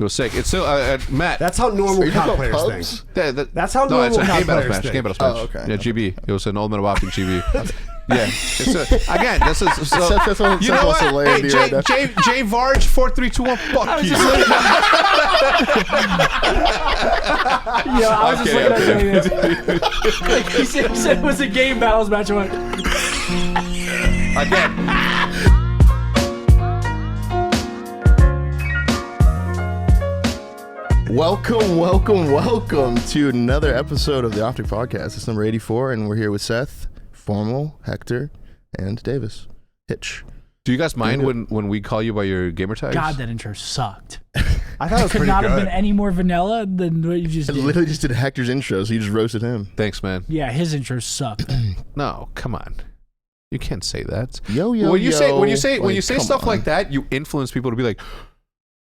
It was sick. It's still Matt. That's how normal COD players think. That's how normal COD players think. Game Battles match. Oh, okay. Yeah, GB. It was an old man of OpTic GB. Yeah. Again, this is so. You know what? Hey, J Varge 4321. Fuck you. Yeah, I was just looking at it. He said it was a Game Battles match. I went, Again. Welcome to another episode of the OpTic Podcast. It's number 84, and we're here with Seth, Formal, Hector, and Davis. Hitch. Do you guys mind when we call you by your gamer tags? God, that intro sucked. I thought it was could not have been any more vanilla than what you just I did. literally just did Hector's intro, so you just roasted him. Thanks, man. Yeah, his intro sucked. No, come on. You can't say that. When you say stuff like that, you influence people to be like,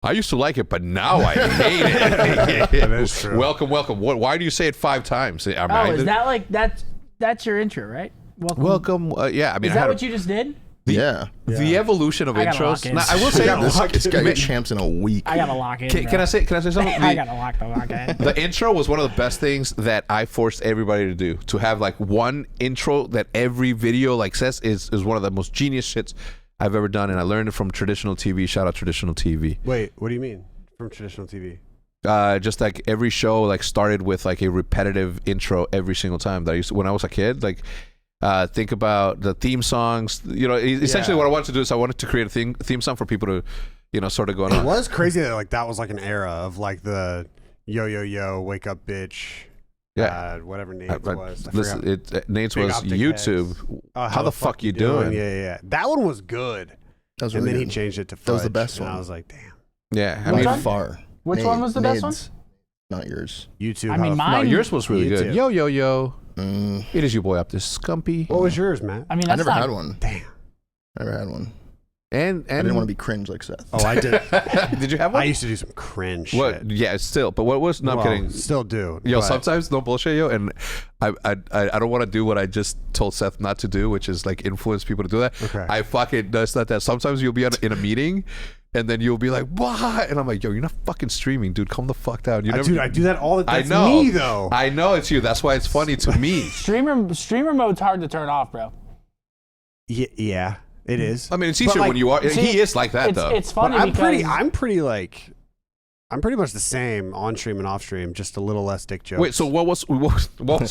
I used to like it, but now I hate it. That is true. Welcome. Why do you say it 5 times? Is that like that's your intro, right? Welcome. Yeah, I mean, is that what you just did? Yeah. The evolution of intros. Now, I will say this guy gets champs in a week. I gotta lock in. Can I say something? I gotta lock in. The intro was one of the best things that I forced everybody to do. To have like one intro that every video like says is one of the most genius shits I've ever done, and I learned it from traditional TV. Shout out traditional TV. Wait, what do you mean from traditional TV? Just like every show like started with like a repetitive intro every single time that I used to, when I was a kid. Like think about the theme songs. You know, essentially what I wanted to do is I wanted to create a theme song for people to, you know, sort of go on. It was crazy that like that was like an era of like the yo wake up bitch. Yeah, whatever Nate's was. Nate's was YouTube. How the fuck you doing? Yeah. That one was good. That was and really then good. he changed it to Fudge. That was the best one. I was like, damn. Yeah, Which one? Far. Which one was the best one? Not yours. YouTube. I mean, mine. No, yours was really good. YouTube. Yo. It is your boy OpTic SCUMP. What was yours, Matt? I mean, I never had one. Damn. I never had one. And I didn't want to be cringe like Seth. Oh, I did. Did you have one? I used to do some cringe shit. What? Yeah, still. But what was? No, I'm kidding. Still do. Yo, but sometimes no bullshit, yo, and I don't want to do what I just told Seth not to do, which is like influence people to do that. Okay. I fucking does not that. Sometimes you'll be in a meeting, and then you'll be like, "What?" And I'm like, "Yo, you're not fucking streaming, dude. Calm the fuck down." Dude, I do that all the time. I know. Me though. I know it's you. That's why it's funny to me. Streamer mode's hard to turn off, bro. Yeah. It is. I mean, it's easier when you are. He is like that, though. It's funny but because I'm pretty much the same on stream and off stream, just a little less dick jokes. Wait, so what was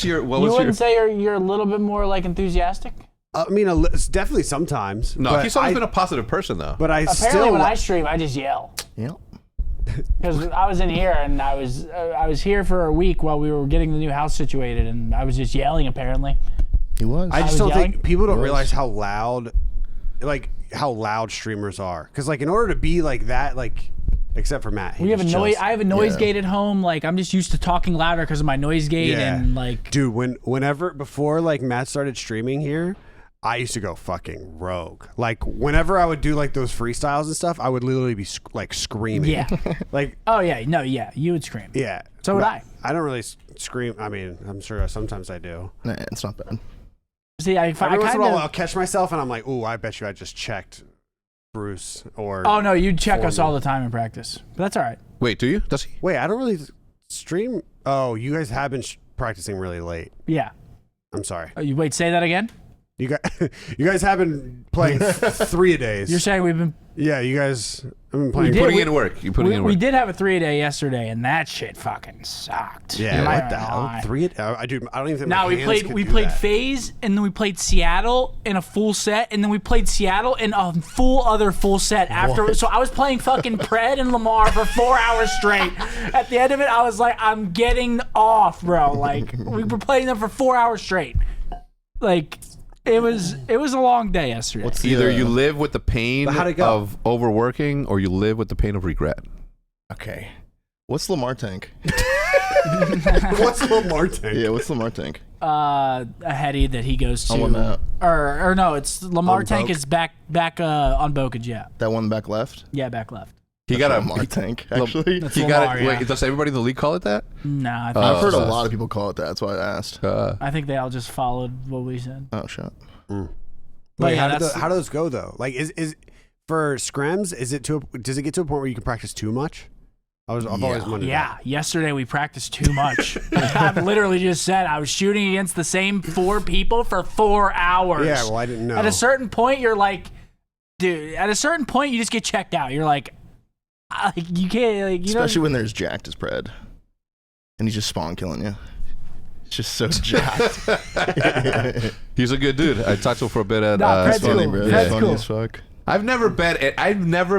your? you wouldn't say you're a little bit more like enthusiastic? I mean, it's definitely sometimes. No, he's always been a positive person, though. But apparently when I stream, I just yell. Yep. Because I was in here and I was here for a week while we were getting the new house situated, and I was just yelling. Apparently, He was. I just was don't yelling? think people don't realize how loud streamers are. Because like in order to be like that, like except for Matt, I have a noise gate at home. Like I'm just used to talking louder because of my noise gate and like. Dude, before like Matt started streaming here, I used to go fucking rogue. Like whenever I would do like those freestyles and stuff, I would literally be like screaming. Yeah. Like. Oh yeah, no, yeah, you would scream. Yeah. So would I. I don't really scream. I mean, I'm sure sometimes I do. Nah, it's not bad. See, Every once in a while I'll catch myself and I'm like, ooh, I bet you I just checked Bruce or. Oh no, you check us all the time in practice, but that's all right. Wait, do you? Does he? Wait, I don't really stream. Oh, you guys have been practicing really late. Yeah. I'm sorry. Wait, say that again. You guys have been playing 3 a days. You're saying we've been. Yeah, you guys have been playing. You're putting in work. You're putting in work. We did have a 3-a-day yesterday, and that shit fucking sucked. Yeah, what the hell? 3 I don't even think. Now we played FaZe, and then we played Seattle in a full set, and then we played Seattle in a full set after. What? So I was playing fucking Pred and Lamar for 4 hours straight. At the end of it, I was like, I'm getting off, bro. Like we were playing them for 4 hours straight. Like. It was a long day yesterday. Either you live with the pain of overworking or you live with the pain of regret. Okay. What's Lamar Tank? What's Lamar Tank? Yeah, what's Lamar Tank? A heady that he goes to. On what map? Or no, it's Lamar On Tank Boke? is back on Boken, yeah. That one back left? Yeah, back left. He got a Lamar Tank, actually. That's he Lamar, got it. yeah. Wait, does everybody in the league call it that? Nah, I've heard a lot of people call it that. That's why I asked. I think they all just followed what we said. Oh, shut. Wait, how do those go though? Like, is for scrims? Does it get to a point where you can practice too much I've always wondered. Yeah, yesterday we practiced too much. I've literally just said I was shooting against the same 4 people for 4 hours. Yeah, well, I didn't know. At a certain point, you're like, dude. At a certain point, you just get checked out. You're like, you can't. Like, you Especially when there's jacked as Pred, and he's just spawn killing you. It's just so jacked. He's a good dude. I talked to him for a bit at. Pred's It's funny, cool. bro. That's It's funny cool. as fuck. I've never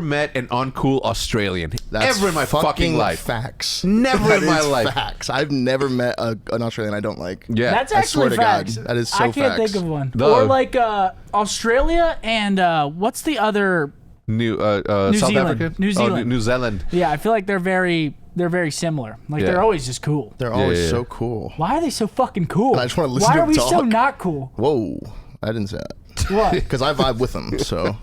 met an uncool Australian That's ever in my fucking life. Facts. Never That in my is life. Facts. I've never met an Australian I don't like. Yeah. That's I swear actually to God, facts. that is so I can't facts. think of one. No. Or like Australia and what's the other? New South Zealand. African? New Oh, Zealand. New Zealand. Yeah, I feel like they're very similar. Like Yeah. they're always just cool. They're always yeah. so cool. Why are they so fucking cool? I just wanna listen Why to are them we so talk. not cool? Whoa. I didn't say that. What? Because I vibe with them, so.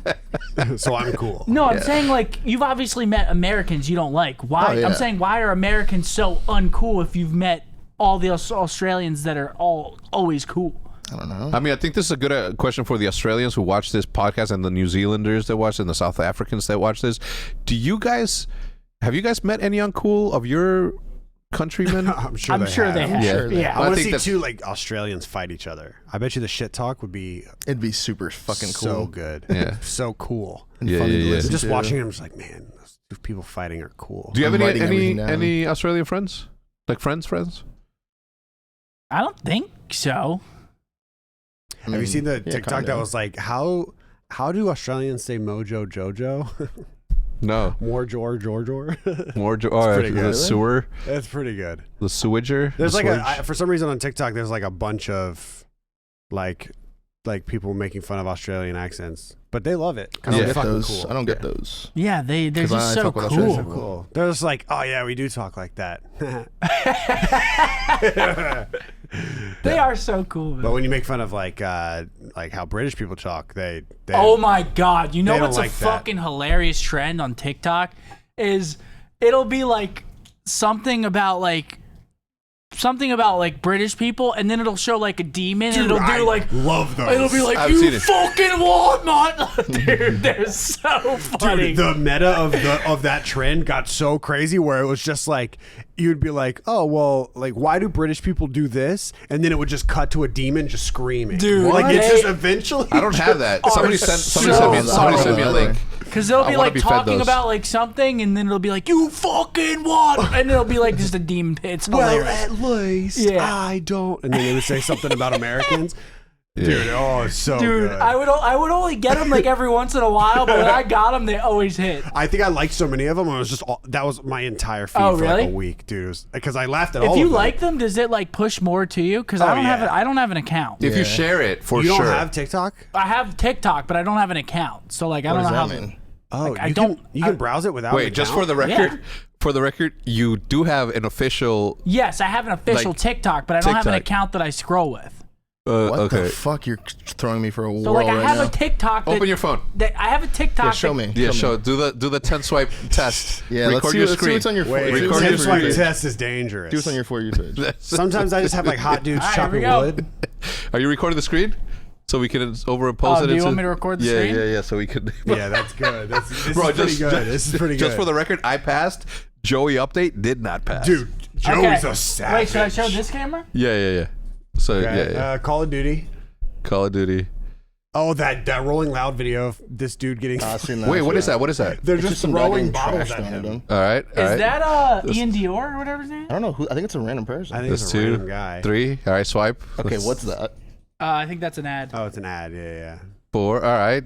So I'm cool. No, I'm saying like you've obviously met Americans you don't like. Why? Oh, yeah. I'm saying why are Americans so uncool if you've met all the Australians that are always cool? I don't know. I mean, I think this is a good question for the Australians who watch this podcast and the New Zealanders that watch it and the South Africans that watch this. Have you guys met any uncool of your countrymen? I'm sure I'm they sure have. they have. sure they Yeah. I I want to think see that's- 2 like Australians fight each other. I bet you the shit talk would be It'd be super fucking cool. so good. Yeah. So cool. And Yeah, funny yeah, to yeah. listen Just to. watching them, I'm just like, man, those 2 people fighting are cool. Do you have I'm writing everything down. any Australian friends? Like friends? I don't think so. I Have you seen the yeah, TikTok kinda. that was like, how do Australians say Mojo Jojo? No. More George. More pretty good. the sewer, That's pretty good. the sewager. There's the like swage. for some reason on TikTok, there's like a bunch of like people making fun of Australian accents, but they love it. 'cause I don't they're get fucking those. cool. I don't get those. Yeah, they're 'Cause just I so fuck with cool. Australians. So cool. They're just like, oh yeah, we do talk like that. They are so cool. Man. But when you make fun of like how British people talk, they Oh my god! You know They don't what's a like that. fucking hilarious trend on TikTok is it'll be like something about like British people, and then it'll show like a demon, and it'll do like love those. it'll be like I've seen you it. fucking what, not dude. They're so funny. Dude, the meta of that trend got so crazy where it was just like you'd be like, oh well, like why do British people do this? And then it would just cut to a demon just screaming. Dude, like it's they just eventually. I don't have that. Somebody sent me a link. Because they'll I be wanna like be fed talking those. about like something, and then it'll be like you fucking what, and it'll be like just a demon pit. It's Well, hilarious. at least Yeah. I don't. And then they would say something about Americans. Dude, oh, it's so Dude, good. I would only get them like every once in a while, but when I got them, they always hit. I think I liked so many of them. It was just that was my entire feed Oh, for like really? a week, dude. Because I laughed at all If of you them. like them, does it like push more to you? Because I Oh, don't yeah. have I don't have an account. If you Yeah. share it, for you sure. don't have TikTok? I have TikTok, but I don't have an account. So like I What don't does know that how. mean? Oh, I you don't- Can, you can browse it without. Wait, an just account? for the record, you do have an official. Yes, I have an official Like, TikTok, but I don't have an TikTok. account that I scroll with. What Okay. the fuck? You're throwing me for a So whirl like I right have now. a TikTok. That, Open your phone. I have a TikTok. Yeah, show that- me. Yeah, show show. me. Do the 10 swipe test. Yeah, let's record see, your let's see screen. what's on your Wait, For record you your this screen. like test is dangerous. Do what's on your For You page. Sometimes I just have like hot dudes All right, here we chopping go. wood. Are you recording the screen? So we can overimpose Oh, it. do you into- want me to record the yeah, screen? Yeah. So we could. Yeah, that's good. This Bro, is pretty good. This is pretty good. Just for the record, I passed. Joey update did not pass. dude, Joey's Okay. a savage. Wait, should I show this camera? Yeah. So Okay, yeah. Call of Duty. Call of Duty. Oh, that Rolling Loud video of this dude getting. I've seen that. Wait, what is that? What is that? They're It's just some guy throwing getting bottles trashed at on him. them. All right. Is that Ian Dior or whatever his name? I don't know who. I think it's a random person. I think That's it's a two, random guy. 3. All right, swipe. Okay, That's what's that? I think that's an ad. Oh, it's an ad. Yeah. 4. All right.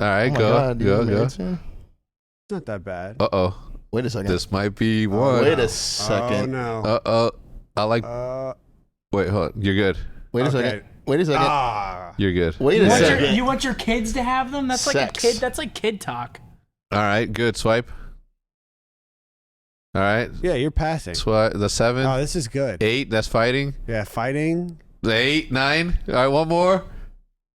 Oh my go. God, dude, go. married soon? It's not that bad. Uh-oh. Wait a second. This might be one. Wait a Oh second. no. Uh-oh. I like... Uh, Wait, hold on. You're good. Wait a okay. second. Wait a second. Ah. You're good. Wait You a want, second. you want your kids to have them? That's like Sex. a kid. That's like kid talk. All right, good. Swipe. All right. Yeah, you're passing. Swipe. The 7. Oh, this is good. 8, that's fighting. Yeah, fighting. The 8, 9. All right, one more.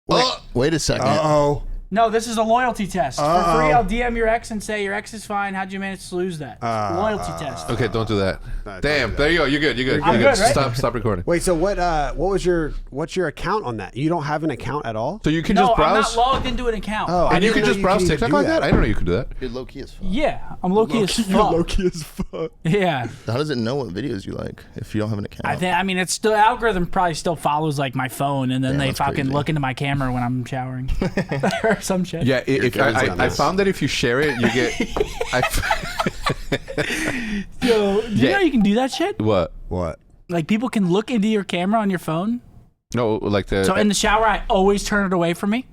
Wait. Oh! Wait a second. Uh-oh. No, this is a loyalty test. For free, I'll DM your ex and say your ex is fine. How'd you manage to lose that? Loyalty test. Okay, don't do that. Don't Damn, do there you go. You're good. You're good. I'm You're good, right? Stop recording. Wait, so what's your account on that? You don't have an account at all? So you can No, just I'm browse. not logged into an account. Oh, I And you didn't can know just browse could TikTok do like that? I didn't know you could do that. You're low key as fuck. Yeah, I'm low-key as You're fuck. low-key as fuck. Yeah. How does it know what videos you like if you don't have an account? I mean, it's still algorithm probably still follows like my phone, and then Damn, they that's fucking crazy. look into my camera when I'm showering or some shit. Yeah, I this. found that if you share it, you get. Yo, do you know you can do that shit? What? What? Like people can look into your camera on your phone. No, like the. So in the shower, I always turn it away from me.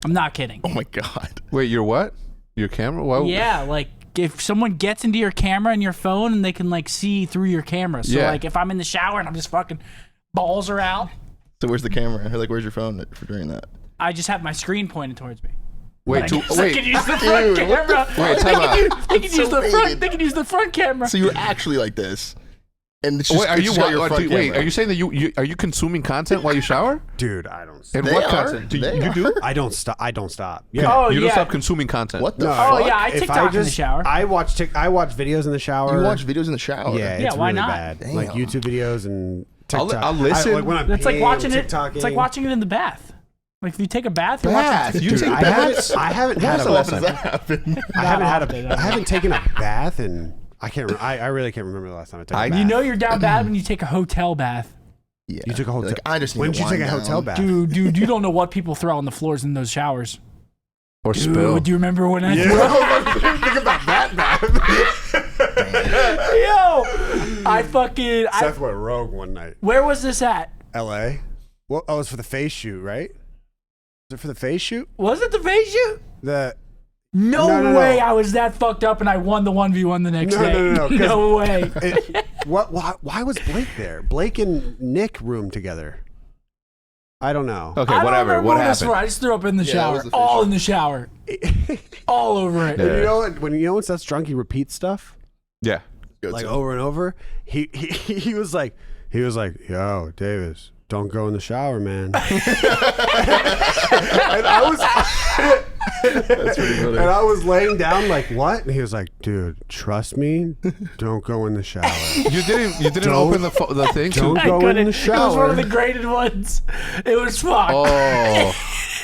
I'm not kidding. Oh my god. Wait, your what? Your camera? Why? Yeah, like if someone gets into your camera and your phone, and they can like see through your camera. So Yeah. like if I'm in the shower and I'm just fucking balls are out, So where's the camera? Or like where's your phone for doing that? I just have my screen pointed towards me. Wait, I wait. can use the front Dude, what the camera. Wait, time out. They can use the so front. weird. They can use the front camera. So you're actually like this. And it's just, Wait, are it's you just got your wait? front Wait, camera. are you saying that you are you consuming content while you shower? Dude, I don't. And They what are. content do They you do? are. I don't stop. I don't stop. Yeah. Oh You don't yeah. stop consuming content. What the No. fuck? Oh yeah, I If TikTok in the shower. I watch videos in the shower. You watch videos in the shower? Yeah, Yeah, it's why really not? bad. Damn. Like YouTube videos and I'll TikTok. listen. Like when I'm It's like peeing, watching it. TikToking. It's like watching it in the bath. Like if you take a bath, you're Bath. watching. You Dude, take I baths? haven't had How a often does that happen? I haven't taken a bath and I can't. I really can't remember the last time I took a bath. You know you're down bad when you take a hotel bath. Yeah. You took a hotel. Like, I just need when to did you take a wind hotel down. bath? Dude, you don't know what people throw on the floors in those showers. Or Dude, spill? do you remember when I Yeah. Think about that bath. Yo, I fucking. Seth went rogue one night. Where was this at? L.A. Well, oh, it was for the face shoot, right? Was it for the face shoot? Was it the face shoot? The No No. way I was that fucked up and I won the 1v1 the next day. No, 'cause- No way. what? Why was Blake there? Blake and Nick roomed together. I don't know. Okay, I don't whatever. remember What what this happened? for. I just threw up in the Yeah, that shower. was the face All shoot. in the shower. All over it. Yeah. And you know what? When Seth's drunk, he repeats stuff Yeah. Go like to. over and over. He was like, "Yo, Davis, don't go in the shower, man." and I was. That's pretty funny. And I was laying down like, what? And he was like, dude, trust me, don't go in the shower. You didn't Don't- open the thing. don't I go in couldn't. the It was one shower. of the graded ones. It was fucked. Oh.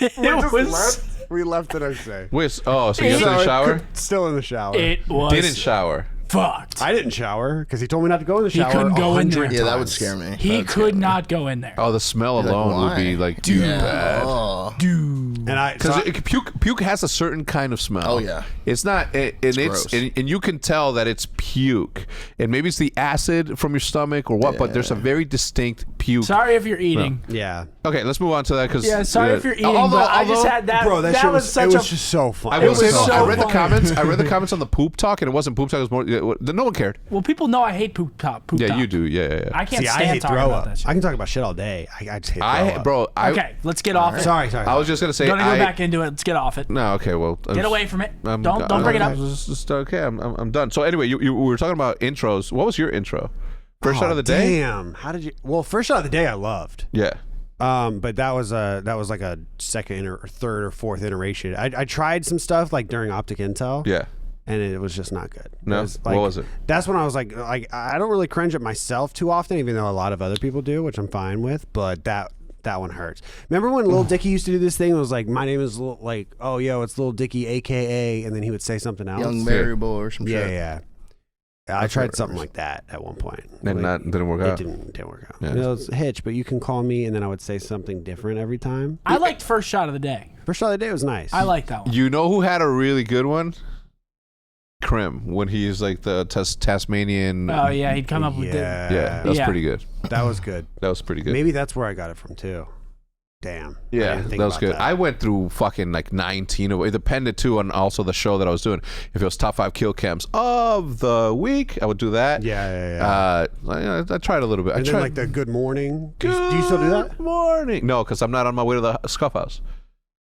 It was. We left the next day. Wait. Oh, so you have to in the shower? Still in the shower. It was. Didn't shower. fucked. I didn't shower because he told me not to go in the He shower. couldn't go in 100 there. Yeah, that would times. scare me. He could not go in there. Oh, the smell Like, alone would why? be like Dude. bad. Oh. Dude. And I Because so puke has a certain kind of smell. Oh, yeah. It's not, and it's gross. and you can tell that it's puke, and maybe it's the acid from your stomach or what, but there's a very distinct puke. Sorry if you're eating. yeah, Okay, let's move on to that because Yeah, sorry if you're eating, Although- but I just although- had that. bro, that, shit was was such it was a. just so fun. I It will was say was though, so I read the funny. comments. I read the comments on the poop talk, and it wasn't poop talk. It was more. No one cared. Well, people know I hate poop top. Yeah, talk. you do. Yeah. I can't See, I stand hate talking throw about up. that shit. I can talk about shit all day. I just hate throw up. Bro. Okay, let's get off it. Sorry. I was just gonna say. Gonna go back into it. Let's get off it. No, okay. Well, Get away from it. Don't bring it up. Okay, I'm done. So anyway, we were talking about intros. What was your intro? First shot of the day. Damn. How did you? Well, first shot of the day I loved. Yeah. But that was like a second or third or fourth iteration. I tried some stuff like during OpTic Intel. Yeah. And it was just not good. No? Like, What was it? That's when I was like I don't really cringe at myself too often, even though a lot of other people do, which I'm fine with. But that one hurts. Remember when Lil Dicky used to do this thing? It was like, my name is oh yo, it's Lil Dicky, AKA, and then he would say something else. Young variable or some shit. Yeah. I tried something like that at one point. And Like, didn't work it out. didn't work out. Yeah. You know, it's Hitch, but you can call me, and then I would say something different every time. I liked first shot of the day. First shot of the day was nice. I like that one. You know who had a really good one? Krim, when he's like the Tasmanian. Oh yeah, he'd come up with it. Yeah, Yeah, that was Yeah. pretty good. that was good. That was pretty good. Maybe that's where I got it from too. Damn. I Yeah, didn't that think was about good. that. I went through fucking like 19 of it. Depended too on also the show that I was doing. If it was top 5 kill cams of the week, I would do that. Yeah. I tried a little bit. And I then tried. like the good morning. Do you still do that? Good morning. No, because I'm not on my way to the scuff house.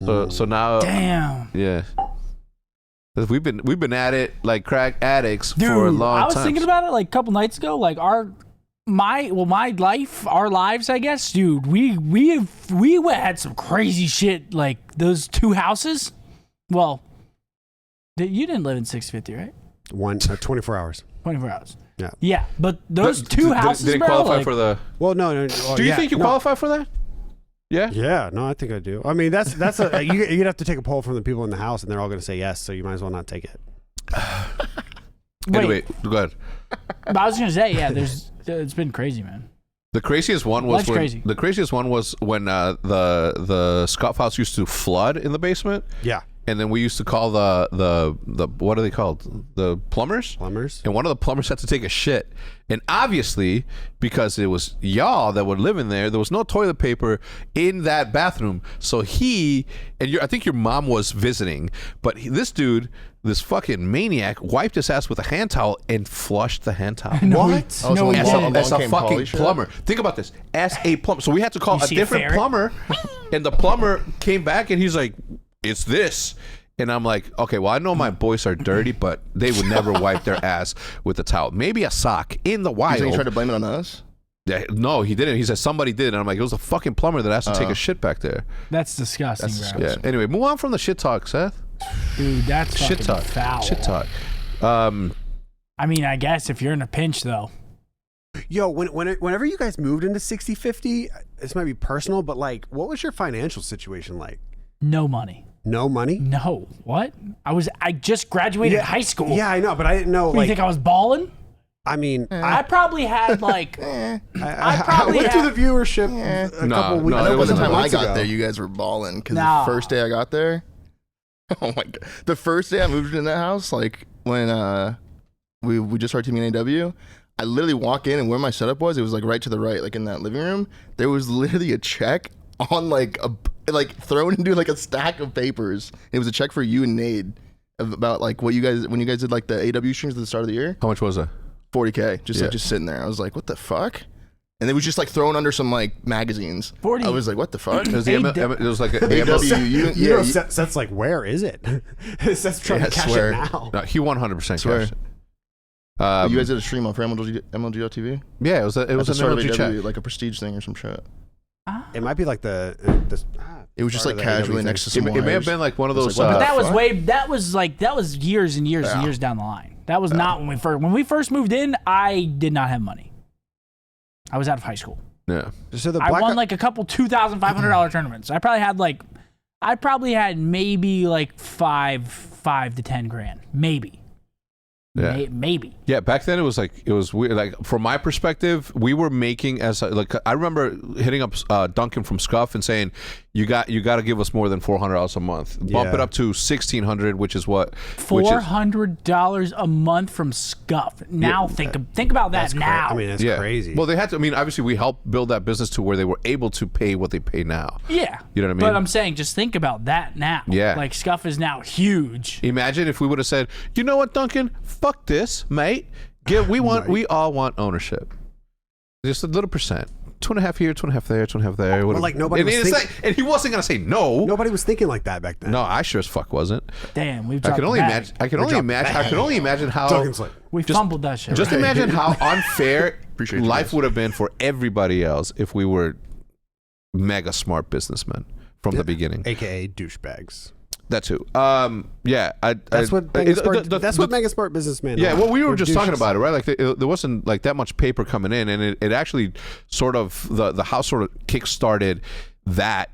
So now, Damn. yeah. We've been at it like crack addicts Dude, for a long I was time. thinking about it like a couple nights ago. Like our lives, I guess, dude. We had some crazy shit like those 2 houses. Well, you didn't live in 650, right? 24 hours. 24 hours. Yeah. Yeah, but those 2 houses, didn't bro, qualify like, for the. Well, no. Do you think you qualify for that? Yeah. Yeah, no, I think I do. I mean, that's you'd have to take a poll from the people in the house, and they're all going to say yes. So you might as well not take it. Anyway, go ahead. But I was gonna say, yeah, it's been crazy, man. The craziest one was That's crazy. The craziest one was when the SCUMP house used to flood in the basement. Yeah. And then we used to call the what are they called? The plumbers? Plumbers. And one of the plumbers had to take a shit. And obviously, because it was y'all that were living there was no toilet paper in that bathroom. So I think your mom was visiting, but this dude, this fucking maniac, wiped his ass with a hand towel and flushed the hand towel. What? Oh, No, so he didn't. As a came fucking Polly shit? plumber. Think about this. As a plumber. So we had to call You a see a different ferret? plumber, and the plumber came back and he's like, it's this. And I'm like, okay, well, I know my boys are dirty, but they would never wipe their ass with a towel. Maybe a sock in the You wild. think he tried to blame it on us? Yeah, no, he didn't. He said somebody did. And I'm like, it was a fucking plumber that has to take a shit back there. That's disgusting, That's bro. Yeah. Anyway, move on from the shit talk, Seth. Dude, that's Shit fucking talk. foul. Shit talk. I mean, I guess if you're in a pinch, though. Yo, whenever you guys moved into 6050, this might be personal, but like, what was your financial situation like? No money. No money? No. What? I just graduated high school. Yeah, I know, but I didn't know. What, you think I was balling? I mean, I probably had like. I probably went through had- the viewership a No, couple weeks. no, I know it by the wasn't time I months got ago. there, you guys were balling. Because Nah. the first day I got there, oh my god, the first day I moved in that house, like when we just started teaming AW, I literally walk in and where my setup was, it was like right to the right, like in that living room. There was literally a check on like thrown into like a stack of papers. It was a check for you and Nade about like what you guys when you guys did like the AW streams at the start of the year. How much was that? $40K, just sitting there. I was like, what the fuck? And it was just like thrown under some like magazines. 40. I was like, what the fuck? It was, it was like a AW. You know, Seth's like, where is it? Seth's trying to cash swear. it now. No, he 100% Swear. cashed it. You guys did a stream on for MLG.TV? Yeah, it was an MLG check. like a prestige thing or some shit. It might be like It was just start like of the casually AW next to thing. some It may have wires. been like one of It's those. like, what But the that was years and years and Yeah. years down the line. That was not when we first moved in. I did not have money. I was out of high school. Yeah. So the I Black won like a couple $2,500 tournaments. I probably had maybe like five to 10 grand, maybe. Yeah. Maybe. Yeah, back then it was weird. Like from my perspective, we were making I remember hitting up Duncan from SCUMP and saying, "You got to give us more than $400 a month. Bump Yeah. it up to $1,600, which is what $400 a month from SCUMP. Now think about that now. I mean, that's crazy. Well, they had to. I mean, obviously, we helped build that business to where they were able to pay what they pay now. yeah, You know what I mean? But I'm saying, just think about that now. Yeah. like SCUMP is now huge. Imagine if we would have said, "You know what, Duncan? Fuck this, mate. We all want ownership. Just a little percent. 2.5 here, 2.5 there, 2.5 there. Well, like, nobody was and he wasn't gonna say no. Nobody was thinking like that back then. No, I sure as fuck wasn't. Damn, we've I dropped can only the bag. imagine. I can only imagine how. Duncan's like, We fumbled that shit. Just right? imagine how unfair Appreciate you life guys. would have been for everybody else if we were mega smart businessmen from the beginning. AKA douchebags. That too. Yeah, That's what mega smart businessmen. Yeah, are. well, we were They're just talking douches. about it, right? Like there wasn't like that much paper coming in, and it actually sort of the house sort of kickstarted that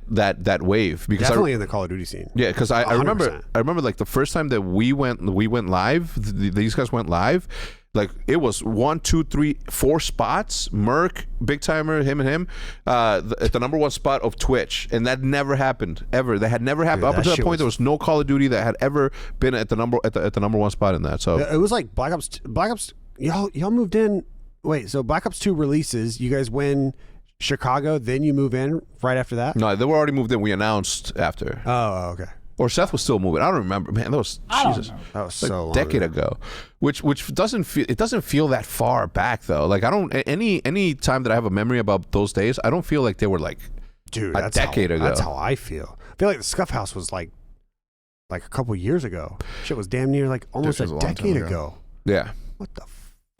wave because Definitely in the Call of Duty scene. yeah, because I 100%. remember like the first time that we went live, these guys went live. Like it was 1, 2, 3, 4 spots. Merc, Big Timer, him and him, at the number 1 spot of Twitch, and that never happened ever. That had never happened Dude, up that until that shit point. was- There was no Call of Duty that had ever been at the number 1 spot in that. So It was like Black Ops. Y'all moved in. Wait, so Black Ops 2 releases. You guys win Chicago, then you move in right after that. no, they were already moved in. We announced after, Oh, okay. or Seth was still moving. I don't remember. Man, that was I don't Jesus. know. That was Like so long decade ago. ago, which doesn't feel that far back though. Like I don't any time that I have a memory about those days, I don't feel like they were like Dude, a that's decade ago. That's how I feel. I feel like the Scuff House was like a couple years ago. Shit was damn near like almost This a was a long time decade ago. ago. yeah. What the?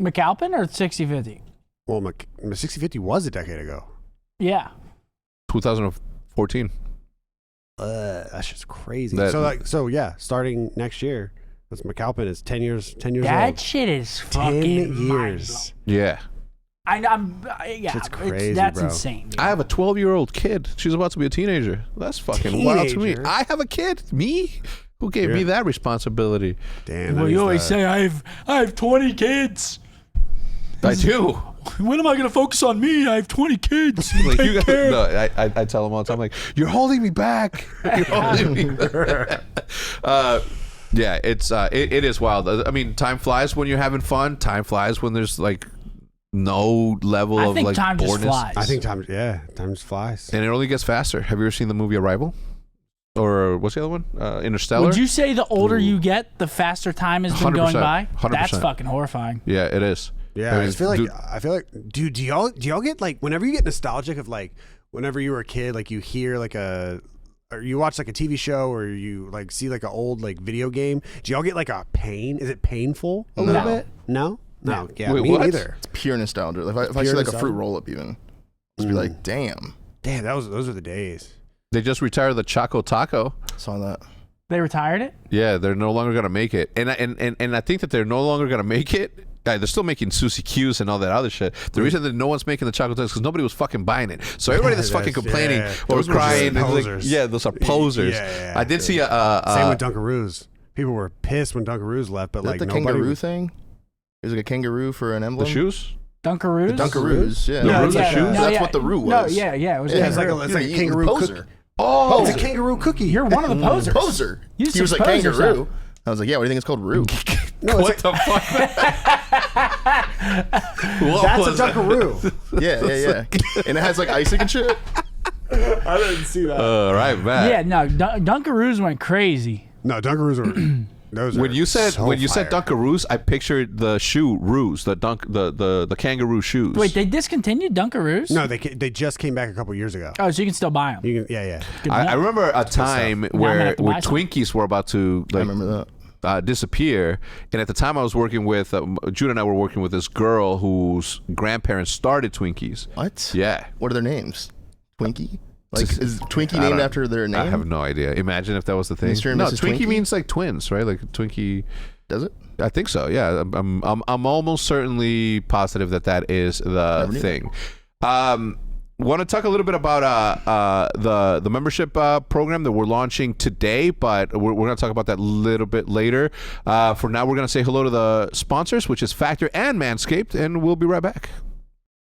McAlpin or 60/50? Well, my 6050 was a decade ago. Yeah. 2014. That's just crazy. That- So yeah, starting next year, that's McAlpin is 10 years old. That shit is fucking 10 years. Yeah. Yeah, Shit's crazy, that's bro. insane. Dude. I have a 12-year-old kid. She's about to be a teenager. That's fucking wild to me. Teenager? I have a kid. Me? Who gave me that responsibility? Damn. Well, that you is always the- say I have 20 kids. I do. When am I gonna focus on me? I have 20 kids. Like, Take you care. no, I tell them all the time, like, you're holding me back. You're holding me back. Yeah, it is wild. I mean, time flies when you're having fun. Time flies when there's like no level I of think like time just boredness. flies. I think time just flies. And it only gets faster. Have you ever seen the movie Arrival? Or what's the other one? Interstellar? Would you say the older you get, the faster time has been going 100%, by? 100%. That's fucking horrifying. Yeah, it is. Yeah, I mean, I feel dude, like, dude, do y'all get like whenever you get nostalgic of like whenever you were a kid, like you hear like or you watch like a TV show or you like see like an old like video game, do y'all get like a pain? Is it painful a little bit? No. Yeah, Wait, me what? neither. It's pure nostalgia. Like, if I Pure see like a nostalgia? fruit roll up, even, just be like, damn, Damn, those are the days. they just retired the Choco Taco. saw that. They retired it? Yeah, they're no longer gonna make it, and I think that they're no longer gonna make it. They're still making Susie Q's and all that other shit. The reason that no one's making the chocolate is because nobody was fucking buying it. So everybody that's fucking complaining or Those were crying, just and like, posers. yeah, those are posers. Yeah, I did see Same a with Dunkaroos. People were pissed when Dunkaroos left, but Is like that the nobody. kangaroo thing? It was like a kangaroo for an the emblem. shoes. Dunkaroos? Dunkaroos, yeah. The roos are shoes? That's what the root was. No, yeah, it was. Yeah, it's like kangaroo. a You're kangaroo poser. cookie. Oh, It's a kangaroo cookie. You're one of the posers. Poser. You He was like suppose kangaroo. yourself. I was like, yeah. What do you think it's called? Root. No, what it's the fuck? that's a Dunkaroo. Yeah. And it has like icing and shit. I didn't see that. All right, man. Yeah, no, Dunkaroos went crazy. No, Dunkaroos are. Those When are you said so when you said fire. Dunkaroos, I pictured the shoe roos, the kangaroo shoes. Wait, they discontinued Dunkaroos? No, they just came back a couple years ago. Oh, so you can still buy them. You can, yeah. I remember a time I'm gonna where have to buy some. Twinkies were about to I like remember that. disappear, and at the time I was working with Jude and I were working with this girl whose grandparents started Twinkies. What? Yeah. What are their names? Twinkie? Like, Just- is Twinkie I named don't- after their name? I have no idea. Imagine if that was the thing. Mr. and No, Mrs. Twinkie Twinkie? means like twins, right? Like Twinkie. Does it? I think so. Yeah, I'm almost certainly positive that is the Never knew thing. Want to talk a little bit about the membership program that we're launching today, but we're going to talk about that a little bit later. For now, we're going to say hello to the sponsors, which is Factor and Manscaped, and we'll be right back.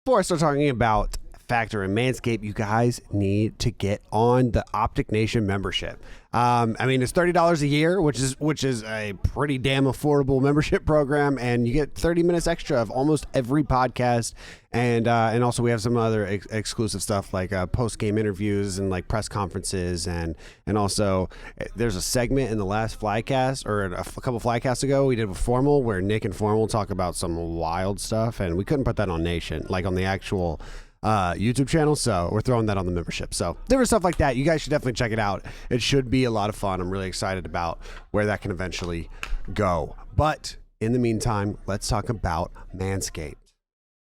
Before I start talking about Factor and Manscaped, you guys need to get on the OpTic Nation membership. I mean, it's $30 a year, which is a pretty damn affordable membership program, and you get 30 minutes extra of almost every podcast, and also we have some other exclusive stuff like post game interviews and like press conferences, and also there's a segment in the last Flycast or a couple Flycasts ago we did with Formal where Nick and Formal talk about some wild stuff, and we couldn't put that on Nation like on the actual YouTube channel, so we're throwing that on the membership. So different stuff like that. You guys should definitely check it out. It should be a lot of fun. I'm really excited about where that can eventually go. But in the meantime, let's talk about Manscaped.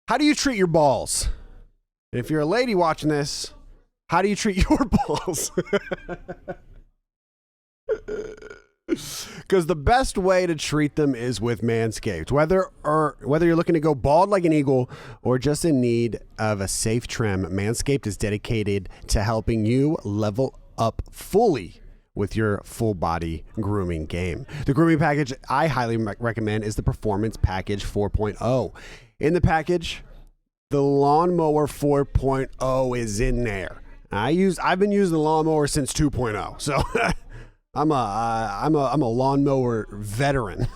How do you treat your balls? And if you're a lady watching this, how do you treat your balls? Because the best way to treat them is with Manscaped. Whether you're looking to go bald like an eagle or just in need of a safe trim, Manscaped is dedicated to helping you level up fully with your full body grooming game. The grooming package I highly recommend is the Performance Package 4.0. In the package, the Lawnmower 4.0 is in there. I've been using the lawnmower since 2.0, so I'm a lawnmower veteran.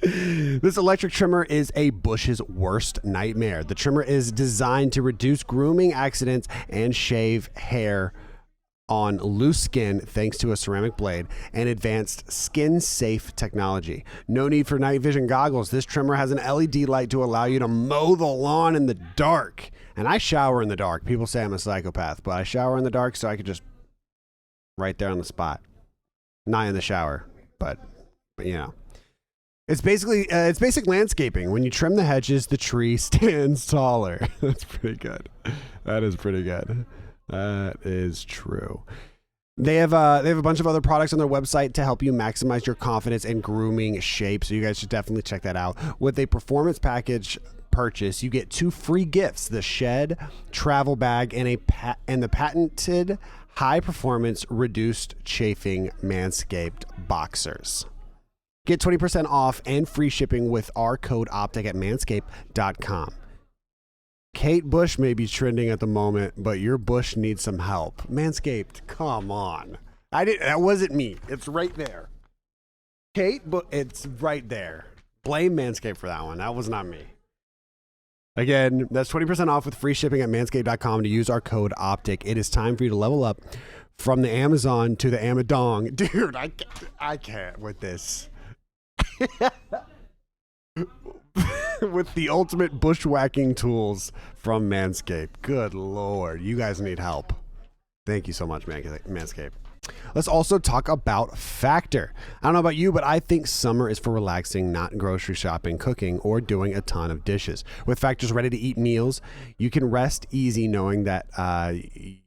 This electric trimmer is a bush's worst nightmare. The trimmer is designed to reduce grooming accidents and shave hair on loose skin thanks to a ceramic blade and advanced skin-safe technology. No need for night vision goggles. This trimmer has an LED light to allow you to mow the lawn in the dark. And I shower in the dark. People say I'm a psychopath, but I shower in the dark so I could just right there on the spot. Not in the shower, but you know. It's basically it's basic landscaping. When you trim the hedges, the tree stands taller. That's pretty good. That is pretty good. That is true. They have a bunch of other products on their website to help you maximize your confidence and grooming shape. So you guys should definitely check that out. With a performance package purchase, you get 2 free gifts: the Shed travel bag and the patented high performance reduced chafing Manscaped boxers. Get 20% off and free shipping with our code OpTic at manscaped.com. Kate Bush may be trending at the moment, but your bush needs some help. Manscaped, come on. That wasn't me. It's right there. It's right there. Blame Manscaped for that one. That was not me. Again, that's 20% off with free shipping at manscaped.com to use our code OpTic. It is time for you to level up from the Amazon to the Amadong. Dude, I can't with this. With the ultimate bushwhacking tools from Manscaped. Good Lord. You guys need help. Thank you so much, Manscaped. Let's also talk about Factor. I don't know about you, but I think summer is for relaxing, not grocery shopping, cooking, or doing a ton of dishes. With Factor's ready-to-eat meals, you can rest easy knowing that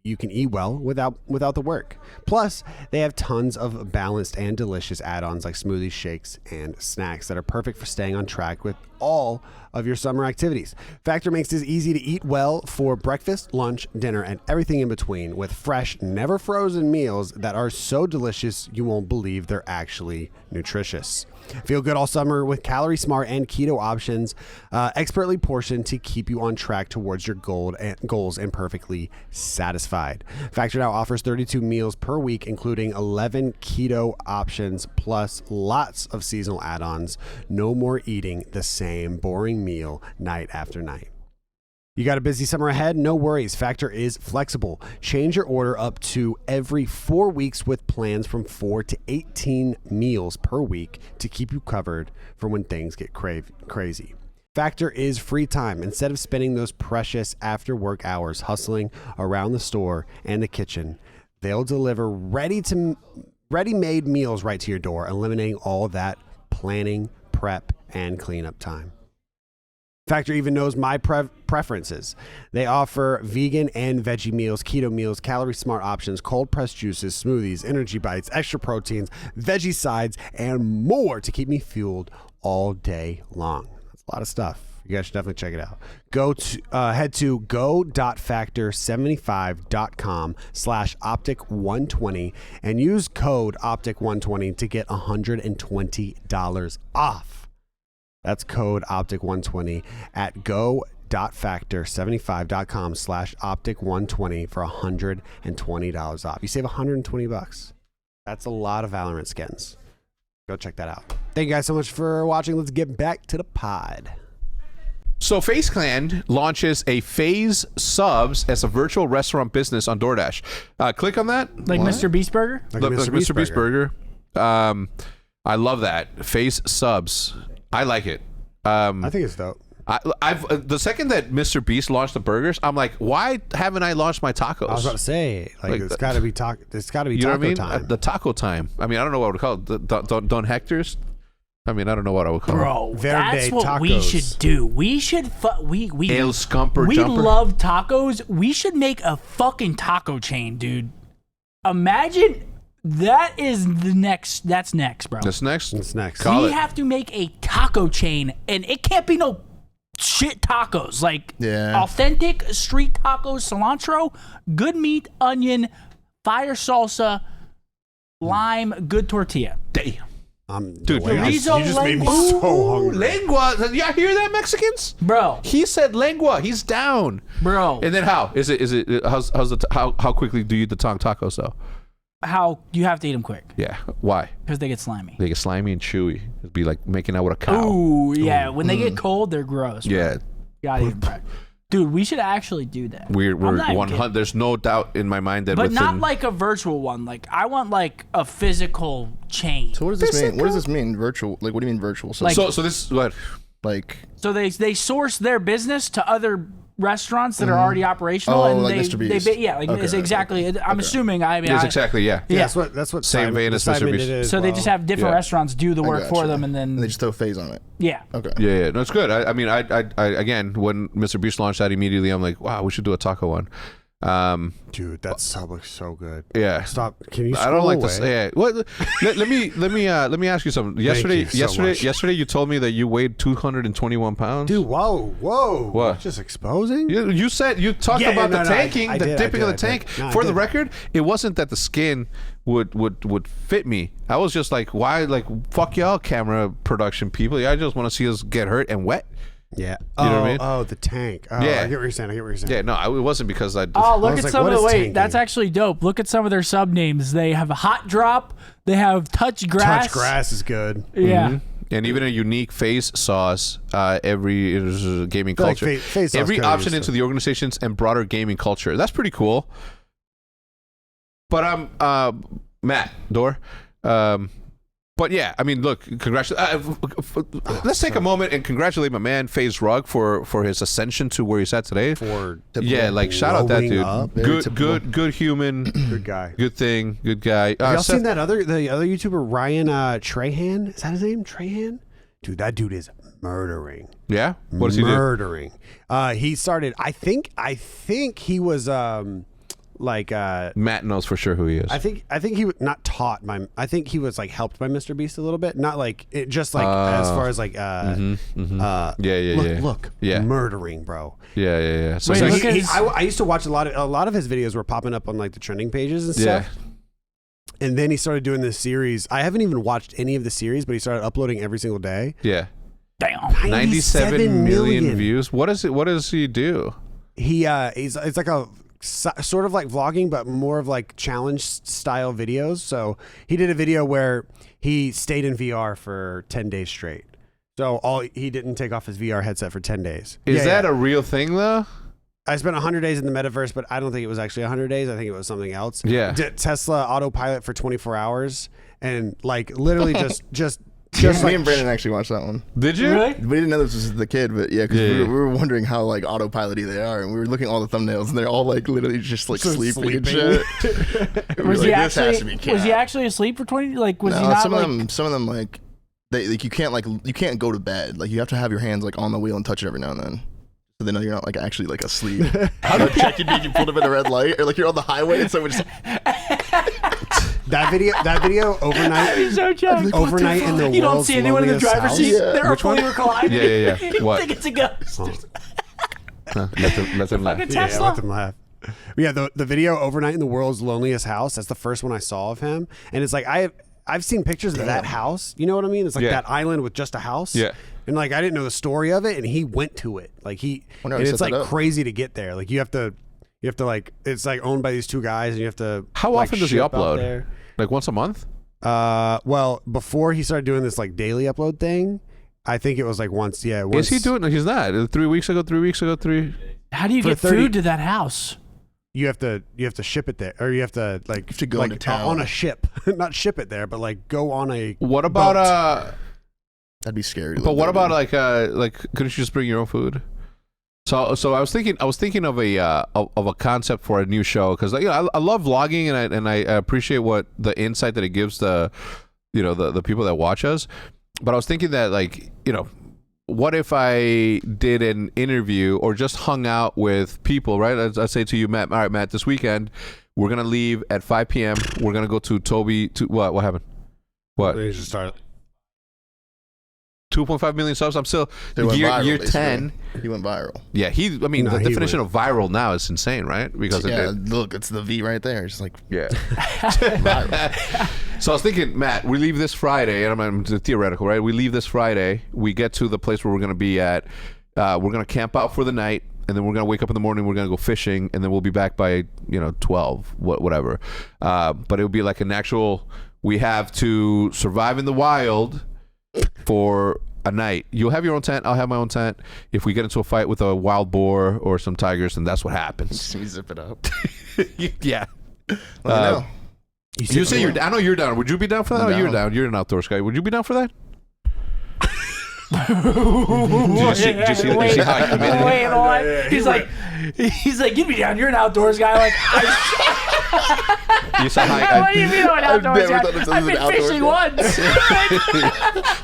you can eat well without the work. Plus, they have tons of balanced and delicious add-ons like smoothies, shakes, and snacks that are perfect for staying on track with all of your summer activities. Factor makes it easy to eat well for breakfast, lunch, dinner, and everything in between with fresh, never frozen meals that are so delicious you won't believe they're actually nutritious. Feel good all summer with calorie smart and keto options, expertly portioned to keep you on track towards your goals and perfectly satisfied. Factor now offers 32 meals per week, including 11 keto options, plus lots of seasonal add-ons. No more eating the same boring meal night after night. You got a busy summer ahead? No worries. Factor is flexible. Change your order up to every 4 weeks with plans from 4 to 18 meals per week to keep you covered for when things get crazy. Factor is free time. Instead of spending those precious after work hours hustling around the store and the kitchen, they'll deliver ready-made meals right to your door, eliminating all that planning, prep, and cleanup time. Factor even knows my preferences. They offer vegan and veggie meals, keto meals, calorie smart options, cold pressed juices, smoothies, energy bites, extra proteins, veggie sides, and more to keep me fueled all day long. That's a lot of stuff. You guys should definitely check it out. Head to go.factor75.com/optic120 and use code optic120 to get $120 off. That's code OPTIC120 at go.factor75.com/optic120 for $120 off. You save $120. That's a lot of Valorant skins. Go check that out. Thank you guys so much for watching. Let's get back to the pod. So FaZe Clan launches a FaZe Subs as a virtual restaurant business on DoorDash. Click on that. Like what? Mr. Beast Burger? Like Mr. Beast Burger. I love that. FaZe Subs. I like it. I think it's dope. I've the second that Mr. Beast launched the burgers, I'm like, why haven't I launched my tacos? I was about to say, like it's got to be taco. It's got to be you know taco what I mean? time. The taco time. I mean, I don't know what I would call it. Don Hector's. I mean, I don't know what I would call it. Bro, that's Verde what we tacos. should do. We should El Scumper we Jumper. love tacos. We should make a fucking taco chain, dude. Imagine that is the next. That's next, bro. That's next. It's next. Call We it. have to make a taco chain, and it can't be no shit tacos. Like authentic street tacos, cilantro, good meat, onion, fire salsa, lime, good tortilla. Damn. Dude, you Chorizo just made me lengua. so hungry. Lengua. Y'all hear that, Mexicans? Bro. He said lengua. He's down. Bro. And then how? Is it how's the how quickly do you eat the tongue tacos though? How you have to eat them quick Yeah. Why? because they get slimy. They get slimy and chewy. It'd be like making out with a cow. Ooh, yeah. When they get cold, they're gross. Bro. Yeah. Gotta eat them fresh. Dude, we should actually do that. We're I'm not even 100. kidding. There's no doubt in my mind that But within, not like a virtual one. Like I want like a physical chain. So what does this mean? What does this mean? Virtual? Like what do you mean virtual? So Like- so this is what like So they source their business to other restaurants that are already operational, and like they, Mr. Beast. it's exactly. I'm assuming. I mean, It's exactly Yeah, that's what Same vein as Mr. Simon Beast. did as so they well. just have different restaurants do the work for gotcha. them, and then And they just throw phase on it. yeah. Okay. Yeah, no, it's good. I mean, I again, when Mr. Beast launched that, immediately I'm like, wow, we should do a taco one. Dude, that sub looks so good. Yeah. Stop. Can you? I don't like away? this. Yeah. What? let me ask you something. Yesterday, you so much. yesterday, you told me that you weighed 221 pounds. Dude, whoa. What? Just exposing? You said you talked Yeah, about no, the no, I tanking, the did, dipping I of the did. tank. No, I For the did. record, it wasn't that the skin would fit me. I was just like, why? Like, fuck y'all, camera production people. I just want to see us get hurt and wet. Yeah. You know what I mean? Oh, the tank. Oh, Yeah. I get what you're saying. Yeah, no, it wasn't because I. Oh, I look was at like, some what of the is wait. tanking? That's actually dope. Look at some of their sub names. They have a hot drop. They have touch grass. Touch grass is good. Yeah. Mhm. And even a unique face sauce, every gaming feel like culture, face sauce every kinda option used into to- the organizations and broader gaming culture. That's pretty cool. But Matt Door. But yeah, I mean, look, let's take a moment and congratulate my man FaZe Rug for his ascension to where he's at today. For Yeah, like shout out that blowing dude. up. Very Good human, Good guy. good thing, good guy. Have y'all Seth- seen the other YouTuber, Ryan Trahan? Is that his name? Trahan? Dude, that dude is murdering. Yeah, what does he do? Murdering. He started. I think he was like Matt knows for sure who he is. I think he was not taught by. I think he was like helped by Mr. Beast a little bit. Not like it, just like as far as like look, Yeah. murdering, bro. Yeah. So Wait, it's look like, at- I used to watch a lot of his videos were popping up on like the trending pages and yeah. stuff. And then he started doing this series. I haven't even watched any of the series, but he started uploading every single day. Yeah. Damn. 97 million views. What does he do? It's like a sort of like vlogging, but more of like challenge style videos. So he did a video where he stayed in VR for 10 days straight. So he didn't take off his VR headset for 10 days. Is that a real thing though? I spent 100 days in the metaverse, but I don't think it was actually 100 days. I think it was something else. Yeah. Did Tesla autopilot for 24 hours and like literally just Me like, and Brandon actually watched that one. Did you? Really? We didn't know this was the kid, but yeah, because we were wondering how like autopilot-y they are, and we were looking at all the thumbnails, and they're all like literally just like sleeping and shit. We were Was like, he this has to be actually? Was he cat. actually asleep for 20? Like, was No, he not? some like, of them like they like you can't go to bed. Like you have to have your hands like on the wheel and touch it every now and then. So they know you're not like actually like asleep. How do you check you pulled up at a red light, or like you're on the highway and someone just that video overnight. He's so joking. Overnight in the You don't world's see anyone in the loneliest driver's house? seat. Yeah. They're Which one? fully reclined. Yeah. You What? think it's a ghost? Huh, let him laugh. Fucking Yeah, Tesla. let them laugh. But yeah, the video overnight in the world's loneliest house. That's the first one I saw of him, and it's like I've seen pictures of that house. You know what I mean? It's like Yeah. that island with just a house. Yeah. And like I didn't know the story of it, and he went to it. Like Wonder how and he it's set like that up. crazy to get there. Like you have to like it's like owned by these two guys, and you have to. How like, often does he ship out upload? there. Like once a month? Well, before he started doing this like daily upload thing, I think it was like once. Yeah, once. Is he doing? He's not. 3 weeks ago. How do you For get 30 food to that house? You have to ship it there, or you have to like have to go like, into town. on a ship, not ship it there, but like go on a. What about boat. that'd be scary. to But live what there, about dude. like couldn't you just bring your own food? So I was thinking of a concept for a new show because I love vlogging and I appreciate what the insight that it gives the people that watch us. But I was thinking that what if I did an interview or just hung out with people, right? I say to you, Matt, all right, Matt, this weekend we're gonna leave at 5 p.m. We're gonna go to Toby. What happened? What? They just start. 2.5 million subs. I'm still They went viral, year basically. 10. He went viral. Yeah, the No, he definition of viral now is insane, right? Because Yeah, look, it's the V right there. It's like yeah. viral. So I was thinking, Matt, we leave this Friday, and I'm theoretical, right? We leave this Friday. We get to the place where we're going to be at. We're going to camp out for the night, and then we're going to wake up in the morning. We're going to go fishing, and then we'll be back by 12, whatever. But it would be like an actual. We have to survive in the wild for a night. You'll have your own tent. I'll have my own tent. If we get into a fight with a wild boar or some tigers, then that's what happens. Just let me zip it up. Yeah. Let me know. You say I know you're down. Would you be down for that? I'm Oh, you're down. down. You're an outdoors guy. Would you be down for that? Did you see how I committed? Wait, hold on. He's like, get me down. You're an outdoors guy. Like, You saw how what do you mean I'm an outdoors never guy? thought of I've something been as an fishing once.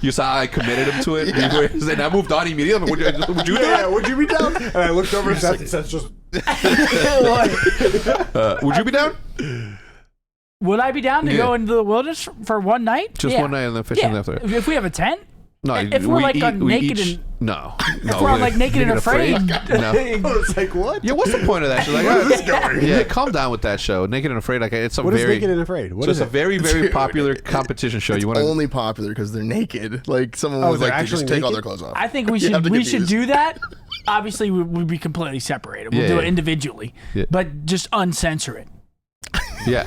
you saw how I committed him to it, and I moved on immediately. Would you do that? Would you be down? And I looked over at Seth and Seth just. Would you be down? Would I be down to go into the wilderness for one night? Just one night and then fishing after. If we have a tent? No, if we're like naked and no, if we're like naked and afraid. No. It's like, what? Yeah, what's the point of that? Like, Where is this going? Yeah, calm down with that show. Naked and Afraid. Like, it's a What is very Naked and Afraid? What so is it's it? a very, very popular competition show. You want to Only popular because they're naked. Like someone Oh, was they're like, they just actually take all their naked? clothes off. I think we You have should to get should views. do that. Obviously, we'd be completely separated. We'll Yeah, do it yeah. individually, Yeah. but just uncensor it. yeah.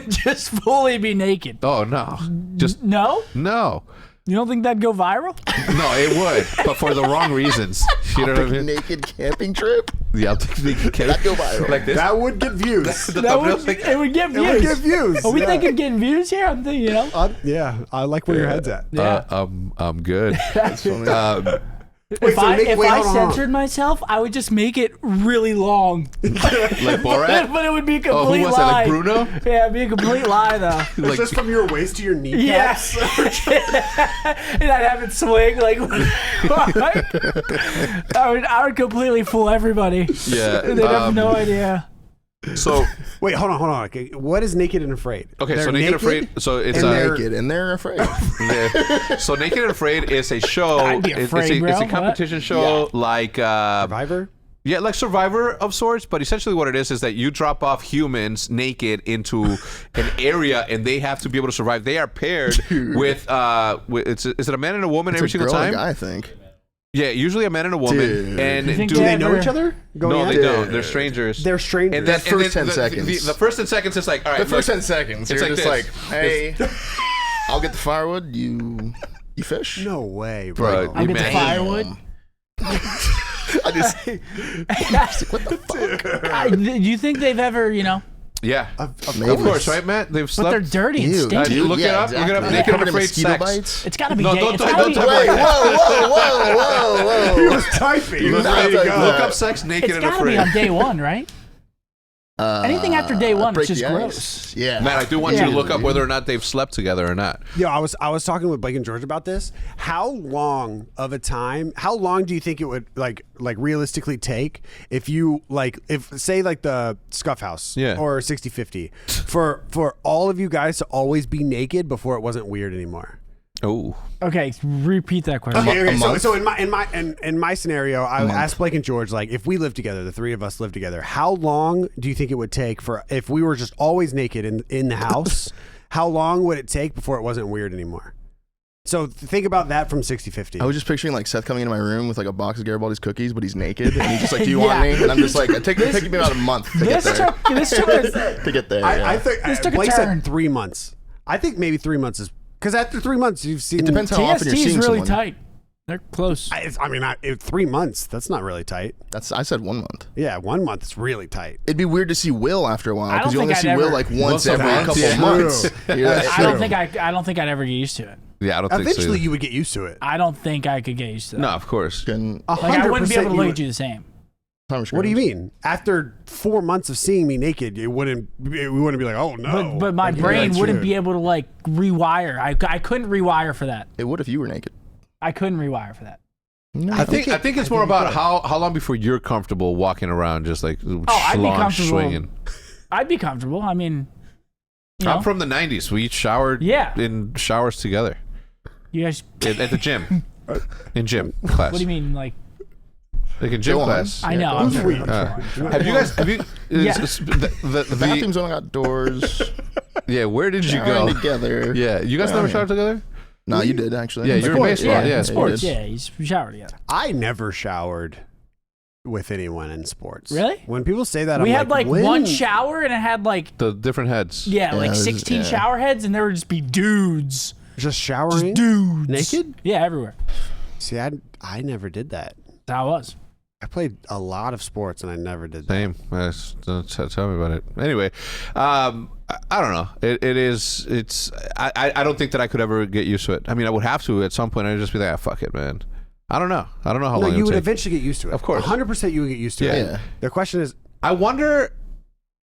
Just fully be naked. Oh no, just No? no. You don't think that'd go viral? No, it would, but for the wrong reasons. You know what I mean? Naked camping trip. Yeah, I'll take the That'd go viral. like this. That would get views. The That thumbnail's would, like it would get It views. would get views. Are we yeah. thinking getting views here? I'm thinking, Yeah, I like where your head's at. Yeah. I'm good. That's funny. Wait, if so I, Nick- if wait, I hold on, hold on. censored myself, I would just make it really long. Like Borat. But it would be a Oh, complete who was lie. that? Like Bruno? Yeah, it'd be a complete lie, though. It's Like, just from your waist to your kneecaps. Yes. And I'd have it swing like I would completely fool everybody. yeah. They'd have no idea. So Wait, hold on. Okay, what is Naked and Afraid? okay, They're so Naked and Afraid. So it's and they're- Naked and they're afraid. yeah. So Naked and Afraid is a show. I'd be afraid, it's bro. a competition show like Survivor. yeah, like Survivor of sorts, but essentially what it is that you drop off humans naked into an area and they have to be able to survive. They are paired with is it a man and a woman It's every a single girl time? and a guy, I think. Yeah, usually a man and a woman. Dude. And You think Do they Yeah, know they're- each other? no, Going they in? don't. They're strangers. They're strangers. And then, The first 10 the, seconds. The first 10 seconds is like, all right, The first look, 10 seconds, it's you're like just this. like, hey, I'll get the firewood. You fish? No way, Bro, bro. I'll get the man. firewood. I just what the fuck? Do you think they've ever, Yeah, Maybe. of course, right, Matt? They've but slept. they're dirty and Ew, stinky. dude. Look it up, look it up. exactly. Naked and Covered in Afraid mosquito sex. bites. It's gotta be No, gay. don't It's type- gotta don't be type Wait, like whoa, whoa, whoa, whoa, He whoa. was typing. Look Ready to up- go. Look up sex naked It's and gotta be afraid. on day one, right? Anything after day one, break it's just the ice. gross. Yeah. Matt, I do want you Yeah. to look up whether or not they've slept together or not. Yo, I was talking with Blake and George about this. How long of a time? How long do you think it would like realistically take if you if say the Scuff House Yeah. or 60/50 for all of you guys to always be naked before it wasn't weird anymore? Oh, Okay, repeat that question. Okay, A so month? so in my scenario, I asked Blake and George if we lived together, the three of us lived together, how long do you think it would take for if we were just always naked in the house? How long would it take before it wasn't weird anymore? So think about that from 60/50. I was just picturing Seth coming into my room with a box of Garibaldi's cookies, but he's naked, and he's just like, "Do you Yeah. want me?" And I'm just like, "It took me about a month to get This there." took a, To get there, I yeah. think This took a Blake turn. said 3 months. I think maybe 3 months is because after 3 months you've seen. It depends how often you're TST is seeing really someone. tight. They're close. I mean, 3 months. That's not really tight. I said 1 month. Yeah, 1 month is really tight. It'd be weird to see Will after a while I because don't you only think see I'd Will ever- once Once a every month, couple yeah. months. True. Yeah, that's I don't true. think I'd ever get used to it. yeah, I don't think so. Eventually, either. you would get used to it. I don't think I could get used to that. No, of course. Can- Like I wouldn't be 100% able to look would. at you the same. What do you mean? After 4 months of seeing me naked, we wouldn't be like, oh no. But my Like, brain that's wouldn't true. be able to rewire. I couldn't rewire for that. It would if you were naked. I couldn't rewire for that. No, I think it's more about how long before you're comfortable walking around just I'd be schlong comfortable. swinging. I'd be comfortable. I mean, you I'm know, from the 90s. We showered Yeah. in showers together you guys. at the gym. In gym class. What do you mean? Like Like in gym Go on. class. I know. I'm Who's sure. we? Have you Yeah. the bathrooms only got doors. yeah, where did you Showering go? together. Yeah, you guys never Yeah. showered together? No, you did actually. Yeah, you're in Sports, baseball. Yeah, Yeah, in sports. you did. Yeah, he's showered together. I never showered with anyone in sports. Really? When people say that, We I'm had when? one shower and it had The different heads. yeah, Yeah, like it was- 16 yeah. shower heads, and there would just be dudes, Just showering dudes naked. Yeah, everywhere. See, I never did that. That's how it was. I played a lot of sports and I never did that. Same. Tell me about it. Anyway, I don't know. I don't think that I could ever get used to it. I mean, I would have to at some point. I'd just be like, fuck it, man. I don't know how No, long it you would would take. eventually get used to it. Of course. 100% you would get used to it. Yeah. The question is, I wonder.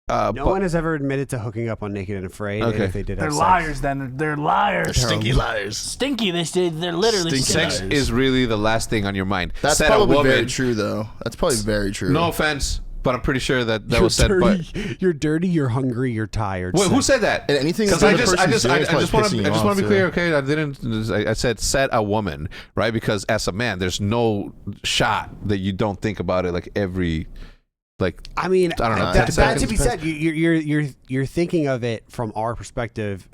no one has ever admitted to hooking up on Naked and Afraid. Okay. And if they did They're have liars. sex. Then they're liars. Stinky liars. Stinky. They're literally Stinky Sex liars. is really the last thing on your mind. That's Said probably a woman, very true, though. That's probably very true. No offense, but I'm pretty sure that You're was said. But dirty, you're dirty, you're hungry, you're tired. wait, who Sex. said that? And anything Because that I the other person's doing is probably pissing you just want off, to be too. clear. Okay, I didn't. I said a woman, right? Because as a man, there's no shot that you don't think about it like every. Like I mean, I don't know, 10 That to seconds. be said, you're thinking of it from our perspective,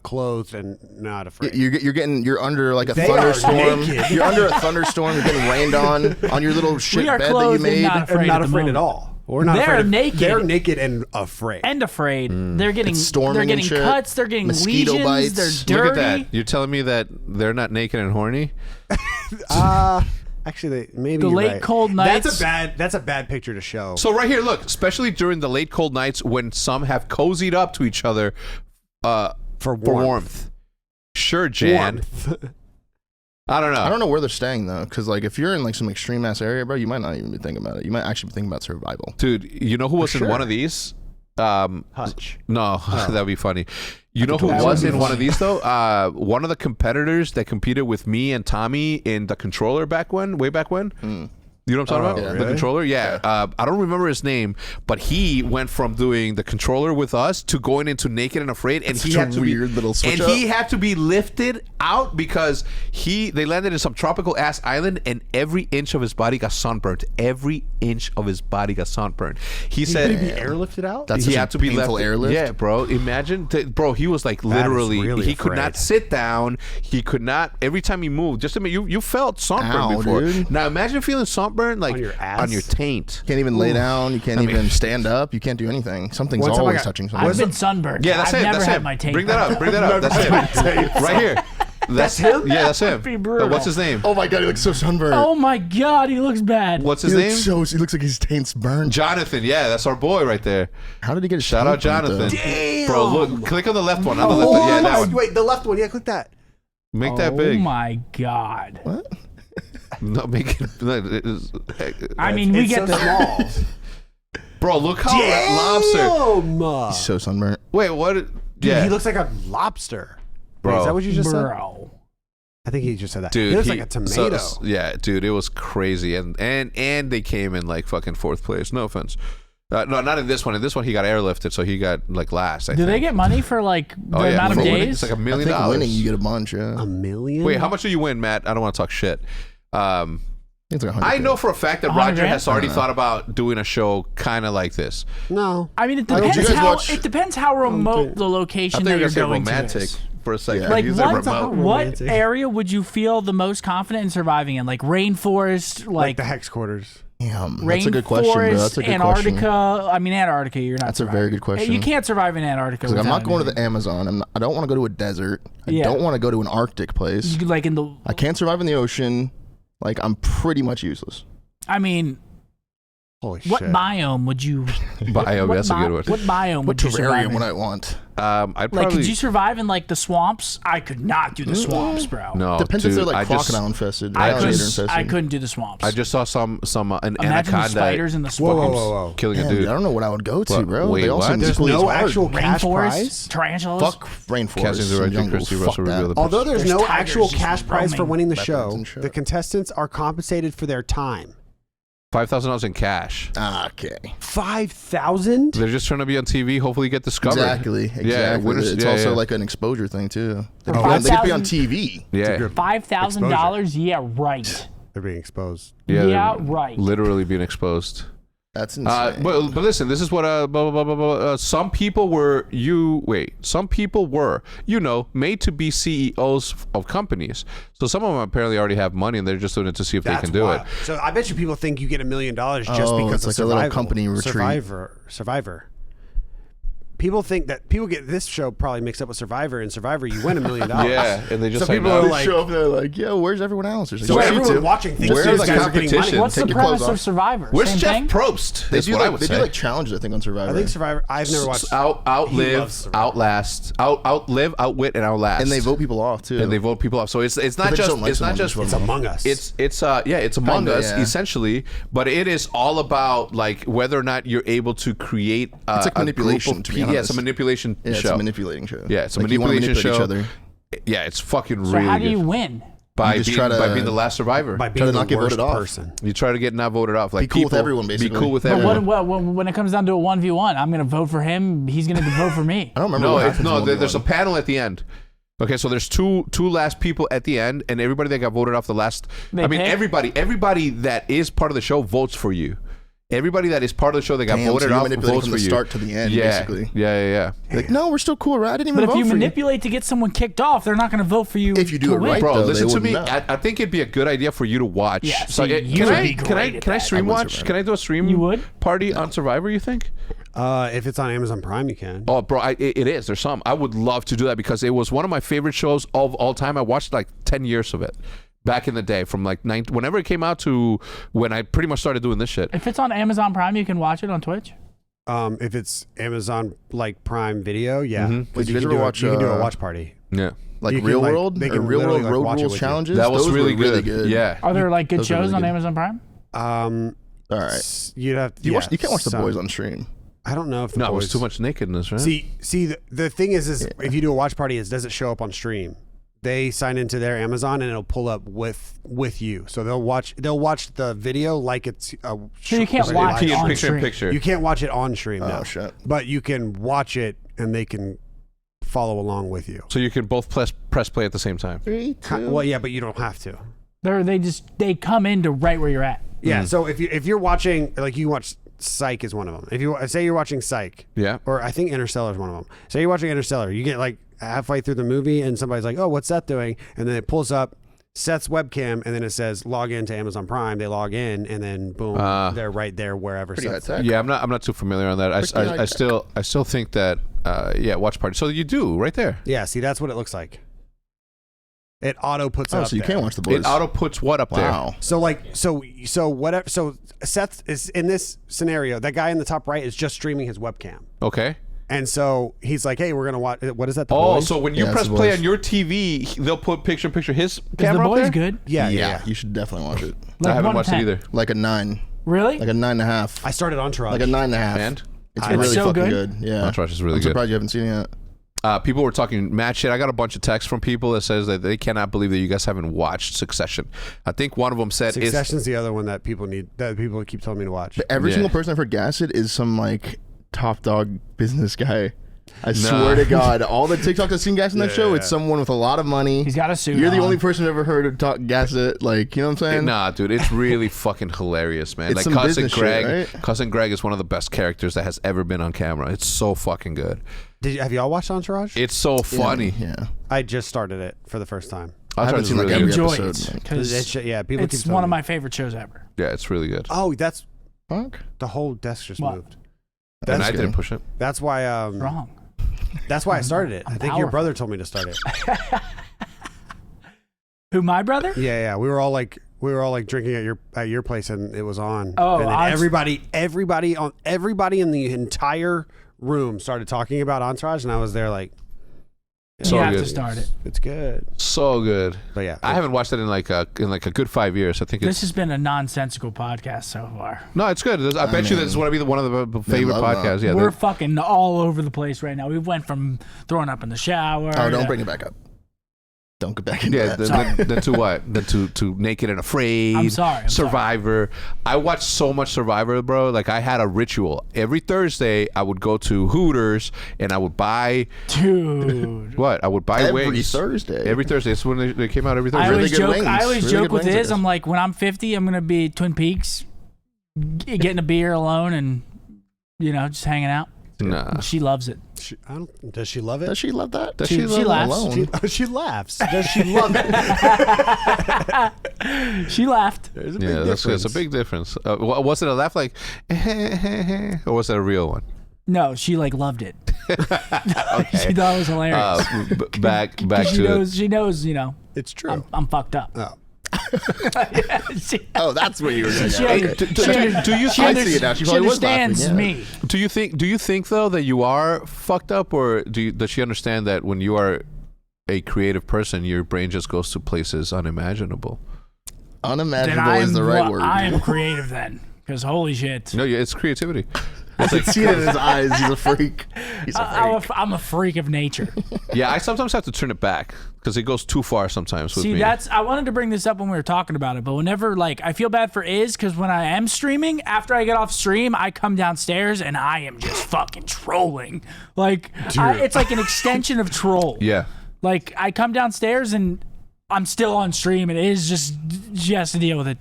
clothed and not afraid. You're under like a They are thunderstorm. naked. You're under a thunderstorm. You're getting rained on your little shit are bed that you clothed and made. not They're not at the afraid at moment. all. We're not They're afraid. naked. They're naked and afraid. And afraid. They're getting It's storming they're and getting shit. cuts. They're getting Mosquito lesions. bites. They're look dirty. at that. You're telling me that they're not naked and horny? Actually, maybe The you're late right. cold nights. That's a bad picture to show. So right here, look, especially during the late cold nights when some have cozied up to each other for warmth. Sure, Jan. Warmth. I don't know. I don't know where they're staying though, because like if you're in like some extreme ass area, bro, you might not even be thinking about it. You might actually be thinking about survival. Dude, you know who was in sure. one of these? Hutch. No, that'd be funny. You know who that was would be in one of funny. these though? One of the competitors that competed with me and Tommy in the controller way back when. You know what I'm talking about? Oh, The really? controller? Yeah. I don't remember his name, but he went from doing the controller with us to going into Naked and Afraid, and he Such a had to weird little switch and he up. had to be lifted out because they landed in some tropical ass island, and every inch of his body got sunburned. Every inch of his body got sunburned. He said Did he be airlifted out? That's he such had a to be painful left. airlift. Yeah, bro. Imagine, bro. He was like literally. really He could not afraid. sit down. He could not. Every time he moved, just admit you felt sunburn Ow, before. dude. Now imagine feeling sunburn like On your ass? on your taint. You can't even lay down. You can't even stand up. You can't do anything. Something's One time I always got- touching something. I've been sunburned. Yeah, that's I've him. never That's had him. my taint. Bring that up. Bring that up. That's him. Right here. That's him. Yeah, that's him. Be brutal. What's his name? Oh my god, he looks so sunburned. Oh my god, he looks bad. What's he his name? looks he looks like his taint's burned. Jonathan. Yeah, that's our boy right there. How did he get his Shout out taint burnt, Jonathan. though? Damn. Bro, look. Click on the left one. On the Oh, left. Yeah, that one. wait, the left one. Yeah, click that. Make that big. Oh my god. What? No, make it. I mean, we It's get so the small. Bro, look how that lobster. Damn. He's so sunburnt. Wait, what? Dude, Yeah, he looks like a lobster. Bro. Wait, is that what you just said? bro. I think he just said that. dude, he looks like a tomato. yeah, dude, it was crazy, and they came in like fucking fourth place. No offense. No, not in this one. In this one, he got airlifted, so he got like last. I Do think. they get money for like the Oh yeah, amount of for winning, days? it's like $1 I million. think winning you get a bunch. Yeah. $1 million? Wait, how much do you win, Matt? I don't want to talk shit. It's like 100 I know for a fact that 100 Roger grand? has already thought about doing a show kind of like this. No. I mean, it don't- depends Did you guys how watch- it depends how remote the I location thought that you were you're gonna say going romantic to is. for a second. Yeah. Like He's like what? remote. What Romantic. area would you feel the most confident in surviving in? Like rainforest, Like like the hex quarters. Damn, that's a good question, bro. rainforest, That's a good Antarctica. question. I mean, Antarctica. You're not. That's a surviving. very good question. You can't survive in Antarctica. Like, I'm not without going to anything. the Amazon. I don't want to go to a desert. I Yeah. don't want to go to an Arctic place. You could, like in the. I can't survive in the ocean. Like I'm pretty much useless. I mean, Holy what shit. biome would you? Biome, what that's a good one. What biome What would you survive terrarium in? would I want? I'd Like, probably could you survive in like the swamps? I could not do the swamps, bro. no. Depends if dude, they're like I just- crocodile infested, I alligator couldn't. infested. I couldn't do the swamps. I just saw an imagine the anaconda spiders in the Whoa, swamps. whoa, whoa, whoa. killing Damn, a dude. dude, I don't know what I would go to, What? bro. Wait, they all what? seem There's equally as no hard. actual cash Rainforests, prize. tarantulas. Fuck rainforests Casting's and director, jungles. Christy Fuck Russell revealed that. the- Although there's There's no tigers actual just cash prize for roaming. winning the Leopards show, and shit. the contestants are compensated for their time. $5,000 in cash. Okay. 5,000? They're just trying to be on TV. Hopefully, get discovered. Exactly. Yeah, winners- It's yeah, also yeah. like an exposure thing too. They For could be on 5,000 TV. Yeah, $5,000. Yeah, right. They're being exposed. yeah, Yeah, they're right. Literally being exposed. That's insane. But listen, this is what blah, blah, blah, blah, some people were made to be CEOs of companies. So some of them apparently already have money and they're just doing it to see if they can do it. So I bet you people think you get $1 million just Oh, because it's of like a little survival. company retreat. Survivor. people think that people get this show probably mixed up with Survivor. And Survivor, you win $1 million. Yeah, and they just So like, people no. are They like, show up and they're like, yo, where's everyone else? There's like, so "Yeah, everyone you too." watching thinks Where's these the guys are getting money. competition? What's Take the your clothes premise of off. Survivor? Where's Same Jeff thing? Probst? They That's do what I like would they say. do like challenges, I think, on Survivor. I think Survivor. I've never watched. He Outlive, loves Survivor. outlast, outlive, outwit, and outlast. and they vote people off too. and they vote people off. So it's not they just just don't like it's not someone, just just It's Among Us. it's Among Kinda, Us yeah. essentially, but it is all about like whether or not you're able to create It's like a manipulation, group of to be yeah, it's honest. a manipulation yeah, it's show. a manipulating show. Yeah, it's a Like, you wanna manipulation manipulate show. each other. Yeah, it's fucking So really how do you good. win? By You just being, try to- by being the last survivor. by Try being to the not get worst voted off. person. You try to get not voted off. Like cool with people- everyone, basically. Be cool with But everyone. When it comes down to a 1v1, I'm going to vote for him. He's going to vote for me. I don't remember. No, what it's, happens no. in There's a 1v1. panel at the end. Okay, so there's two last people at the end, and everybody that got voted off the last. They I mean, pick? everybody that is part of the show votes for you. Everybody that is part of the show that got Damn, so voted you're off manipulating votes from for the you. start to the end, yeah, basically. Yeah. Like, no, we're still cool, right? I didn't even But if vote you for manipulate to get someone kicked off, they're not going to vote for you. If you do to it win. right, Bro, though, listen they to me. wouldn't know. I think it'd be a good idea for you to watch. Yeah, see, you can would I be can great I at can I that. stream I would watch? Survivor. Can I do a stream You would? party on Survivor? You think? If it's on Amazon Prime, you can. Oh, bro, it is. There's some. I would love to do that because it was one of my favorite shows of all time. I watched like 10 years of it back in the day, from like whenever it came out to when I pretty much started doing this shit. If it's on Amazon Prime, you can watch it on Twitch. If it's Amazon like Prime Video, yeah. Mhm. But Did you can ever do watch, you can do a uh, watch party. Yeah, Like You can, Real like, World they or can Real literally, World like, Road watch it Rules with you. challenges. that was Those really were really good. good. Yeah, Are there like good Those are shows really on good. Amazon Prime? All right. You'd have You yeah, can't watch The some. Boys on stream. I don't know if the no, it boys. was too much nakedness, right? See, the thing is if you do a watch party, does it show up on stream? They sign into their Amazon and it'll pull up with you. So they'll watch the video like it's a. So you can't like watch a it live on stream. picture in stream. picture. You can't watch it on stream. Oh no. shit. But you can watch it and they can follow along with you. So you can both press play at the same time. 3, 2. Well, yeah, but you don't have to. They come into right where you're at. Yeah. So if you're watching, like, you watch Psych is one of them. If you say you're watching Psych, Yeah. or I think Interstellar is one of them. Say you're watching Interstellar, you get like halfway through the movie and somebody's like, "Oh, what's Seth doing?" And then it pulls up Seth's webcam and then it says log in to Amazon Prime. They log in and then boom, they're right there wherever Pretty high Seth. tech. Yeah, I'm not too familiar on that. Pretty high I still think that watch party. So you do right there. Yeah, see, that's what it looks like. It auto puts it Oh, up so you there. can't watch The Boys. It auto puts what up Wow. So whatever. So Seth is in this scenario. That guy in the top right is just streaming his webcam, there. Okay. and so he's like, "Hey, we're gonna watch. What is that? The Oh, Boys? so when you Yeah, press it's The play Boys. on your TV, they'll put picture in picture his Is camera the up boys there? good? yeah. You should definitely watch it. I haven't 1 to watched 10. it either. Like a 9. Really? Like a 9.5. I started Entourage. Like a 9.5. And It's I really like so fucking good. good. Yeah. Entourage is really I'm good. surprised you haven't seen it yet. People were talking mad shit. I got a bunch of texts from people that says that they cannot believe that you guys haven't watched Succession. I think one of them said Succession's the other one that people keep telling me to watch. But every Yeah. single person I've heard gas it is some like top dog business guy. I swear to God, all the TikToks I've seen gas in that show, it's someone with a lot of money. He's got a suit You're the on. only person I've ever heard of talk gas it. Like, you know what I'm saying? Nah, dude, it's really fucking hilarious, man. It's Like some Cousin business Greg, shit, right? Cousin Greg is one of the best characters that has ever been on camera. It's so fucking good. Have y'all watched Entourage? It's so funny. Yeah. I just started it for the first time. I haven't Entourage is seen like really every good. Enjoy episode. it Like, because People keep it's telling one of me. my favorite shows ever. Yeah, it's really good. Oh, that's fuck. the whole desk just What? moved. And That's I didn't good. push it. That's why. Wrong. That's why I started it. I think your powerful. brother told me to start it. Who, my brother? Yeah. We were all like drinking at your place, and it was on. Oh, and then I- everybody in the entire room started talking about Entourage, and I was there like, So you have good. to start it. it's good. So good. But yeah, I haven't watched it in like a good 5 years. I think This it's has been a nonsensical podcast so far. no, it's good. I bet you mean, this is going to be one of the favorite love podcasts. that. Yeah, We're fucking all over the place right now. We went from throwing up in the shower. Oh, don't to- bring it back up. Don't get back into yeah. that. Then to what? Then to Naked and Afraid. I'm sorry. Survivor. I watched so much Survivor, bro. Like I had a ritual. Every Thursday, I would go to Hooters and I would buy Dude. what? I would buy Every wings Thursday. Every Thursday. It's when they came out every I Thursday. always good joke. wings. I always Really joke good with wings, Iz. I guess. I'm like, when I'm 50, I'm gonna be Twin Peaks, getting a beer alone, and just hanging out. Nah. She loves it. Does she love it? Does she love that? Does She she love laughs. alone? She laughs. Does she love it? She laughed. There's a big Yeah, that's difference. a big difference. Was it a laugh like, or was it a real one? No, she loved it. She thought it was hilarious. Back she to she knows, It's true. I'm fucked up. Oh. Oh, that's what you were saying. She, Okay. do you she, I see it now. She she probably was laughing, understands yeah. me. Do you think though that you are fucked up, or does she understand that when you are a creative person, your brain just goes to places unimaginable? Unimaginable is the right word. I am creative then, because holy shit. No, it's creativity. I can see it in his eyes. He's a freak. He's a freak. I'm a freak of nature. Yeah, I sometimes have to turn it back because it goes too far sometimes with See, me. I wanted to bring this up when we were talking about it, but whenever, I feel bad for because when I am streaming, after I get off stream, I come downstairs and I am just fucking trolling. It's like an extension of troll. Yeah. I come downstairs and I'm still on stream, and it is just she has to deal with it.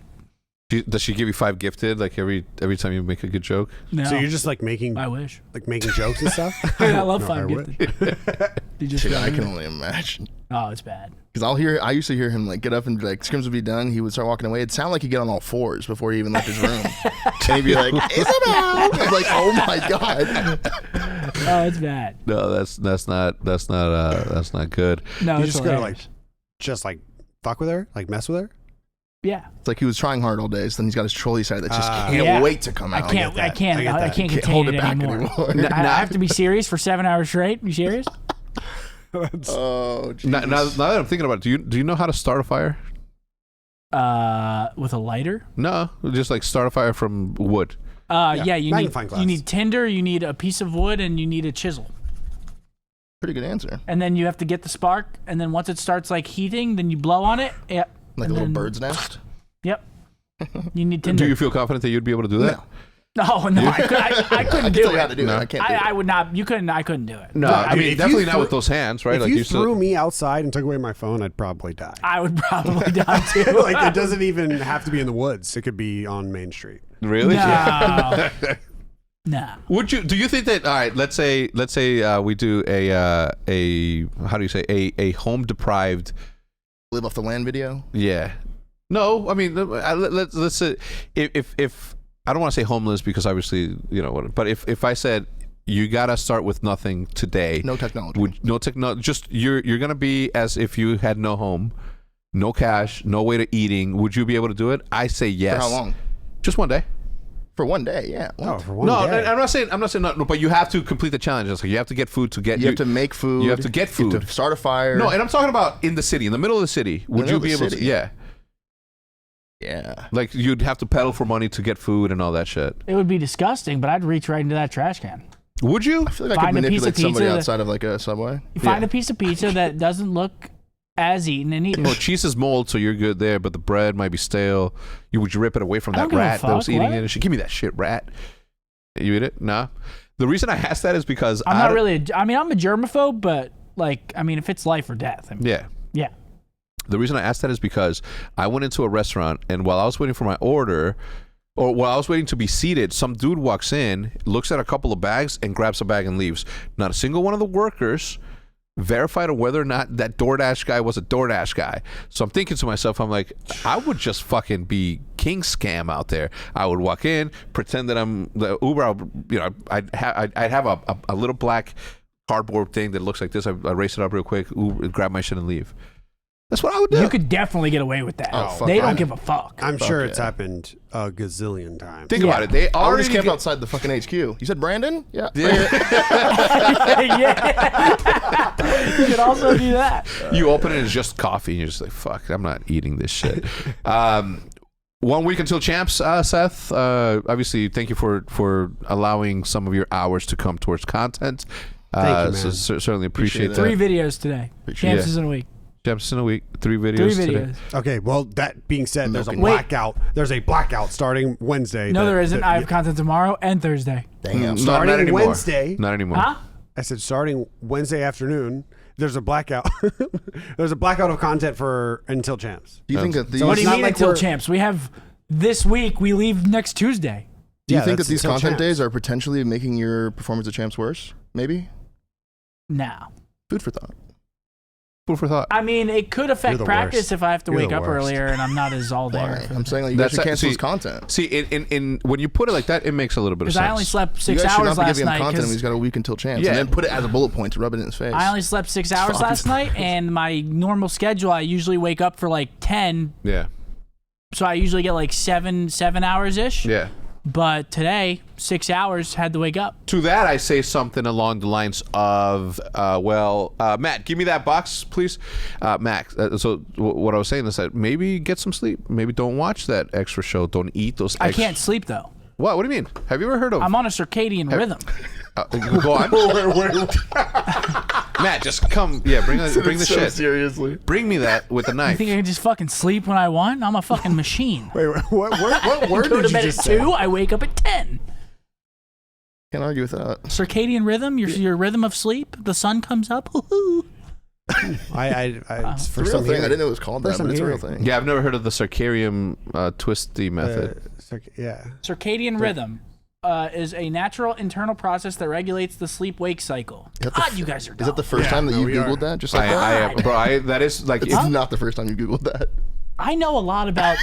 Does she give you 5 gifted every time you make a good joke? No, So you're just making I wish. making jokes and stuff? I love No, 5 I wish. gifted. You just Dude, I can only imagine. Oh, it's bad. Because I used to hear him get up and be like, scrims would be done. He would start walking away. It'd sound like he'd get on all 4s before he even left his room. And he'd be like, Isabel! I was like, oh my God. Oh, it's bad. No, that's not good. No, You it's just gotta hilarious. fuck with her, mess with her. Yeah. It's like he was trying hard all day, so then he's got his trolley side that just can't Yeah. wait to come out. I can't Can't contain hold it it back anymore. anymore. I have to be serious for 7 hours straight. You serious? Oh, geez. Now that I'm thinking about it, do you know how to start a fire? With a lighter? No, just start a fire from wood. Yeah, you magnifying glass. need tinder, you need a piece of wood, and you need a chisel. Pretty good answer. And then you have to get the spark, and then once it starts heating, then you blow on it. Yep. Like And a little then- bird's nest. Yep. You need tinder. Do you feel confident that you'd be able to do that? No, I couldn't I do tell you how it. to do it. I can't do it. I would not. You couldn't. I couldn't do it. No, But, I mean if you definitely not threw- with those hands, right? If you used to- threw me outside and took away my phone, I'd probably die. I would probably die too. It doesn't even have to be in the woods. It could be on Main Street. really. No. Nah. Would you? Do you think that? All right. Let's say we do a how do you say a home deprived. Live off the land video. Yeah. No, I mean let's say if I don't want to say homeless because obviously but if I said you gotta start with nothing today, No technology. no technology, just you're gonna be as if you had no home, no cash, no way to eating. Would you be able to do it? I say yes. For how long? Just one day. For one day, yeah. Oh, for one No, day. I'm not saying no, but you have to complete the challenge. It's you have to get food to get. You have to make food. You have to get You have food. to start a fire. No, and I'm talking about in the city, in the middle of the city. Would you middle be of the able to? city? Yeah, Yeah. you'd have to pedal for money to get food and all that shit. It would be disgusting, but I'd reach right into that trash can. Would you? I feel like I Find could a piece of manipulate somebody pizza outside of a subway. You find Yeah. a piece of pizza that doesn't look as eaten and eaten. Well, cheese is mold, so you're good there, but the bread might be stale. Would you rip it away from I don't that give a rat that was fuck, eating what? it? And she give me that shit, rat. You eat it? Nah. The reason I asked that is because I'm not really. I'm a germaphobe, but if it's life or death. Yeah. Yeah. The reason I asked that is because I went into a restaurant, and while I was waiting for my order, or while I was waiting to be seated, some dude walks in, looks at a couple of bags, and grabs a bag and leaves. Not a single one of the workers verified whether or not that DoorDash guy was a DoorDash guy. So I'm thinking to myself, I'm like, I would just fucking be king scam out there. I would walk in, pretend that I'm the Uber. I'd have a little black cardboard thing that looks like this. I race it up real quick, Uber, grab my shit and leave. That's what I would do. You could definitely get away with that. Oh, fuck They yeah. don't give a fuck. I'm Fuck sure yeah. it's happened a gazillion times. Think Yeah. about it. They I always already camp get- outside the fucking HQ. You said Brandon? Yeah. Yeah. You could also do that. You open it and it's just coffee, and you're just like, fuck, I'm not eating this shit. 1 week until champs, Seth. Obviously, thank you for allowing some of your hours to come towards content. Thank you, so man. certainly appreciate that. 3 videos today. Champs Yeah. is in a week. Champs in a week, 3 videos. 3 today. videos. Okay, well, that being said, there's a Milking. blackout. There's a blackout starting Wednesday. No, that- there isn't. that- I have content tomorrow and Thursday. Damn. Starting not anymore. Wednesday. Not anymore. Huh? I said starting Wednesday afternoon. There's a blackout. There's a blackout of content for until champs. Do you think that these? So What it's do you not mean like until we're- champs? We have this week. We leave next Tuesday. Do you Yeah, think that's that these until content champs. days are potentially making your performance at champs worse? Maybe. Now. Food for thought. Food for thought. I mean, it could You're affect the practice worst. if I have to You're wake the up worst. earlier and I'm not as all there. I'm saying like you guys should cancel his content. See, in when you put it like that, it makes a little bit of Because sense. I only slept You 6 guys should hours not be last giving him night. content when 'cause he's got a week until champs, Yeah. and then put it as a bullet point to rub it in his face. I only slept 6 hours last night, and my normal schedule, I usually wake up for like 10, Yeah. so I usually get like 7 hours ish. Yeah. But today, 6 hours, had to wake up. To that, I say something along the lines of, Matt, give me that box, please. Max, what I was saying is that maybe get some sleep. Maybe don't watch that extra show. Don't eat those I can't sleep though. What do you mean? Have you ever heard of... I'm on a circadian rhythm. Go on. Matt, just come. Yeah, bring the shit. Seriously. Bring me that with a You knife. think I can just fucking sleep when I want? I'm a fucking machine. Wait, what word Go did to you bed just at say? 2, I wake up at 10. Can't argue with that. Circadian rhythm, your rhythm of sleep. The sun comes up. Woohoo. It's It's a real thing. I didn't know it was called that, First but I'm it's a real hearing. thing. Yeah, I've never heard of the circadian twisty method. Yeah. Circadian rhythm is a natural internal process that regulates the sleep-wake cycle. Is that the God, you guys are dumb. Is that the first Yeah, time that no, you we are. Googled that? Just like that? That is like... It's not the first time you Googled that. I know a lot about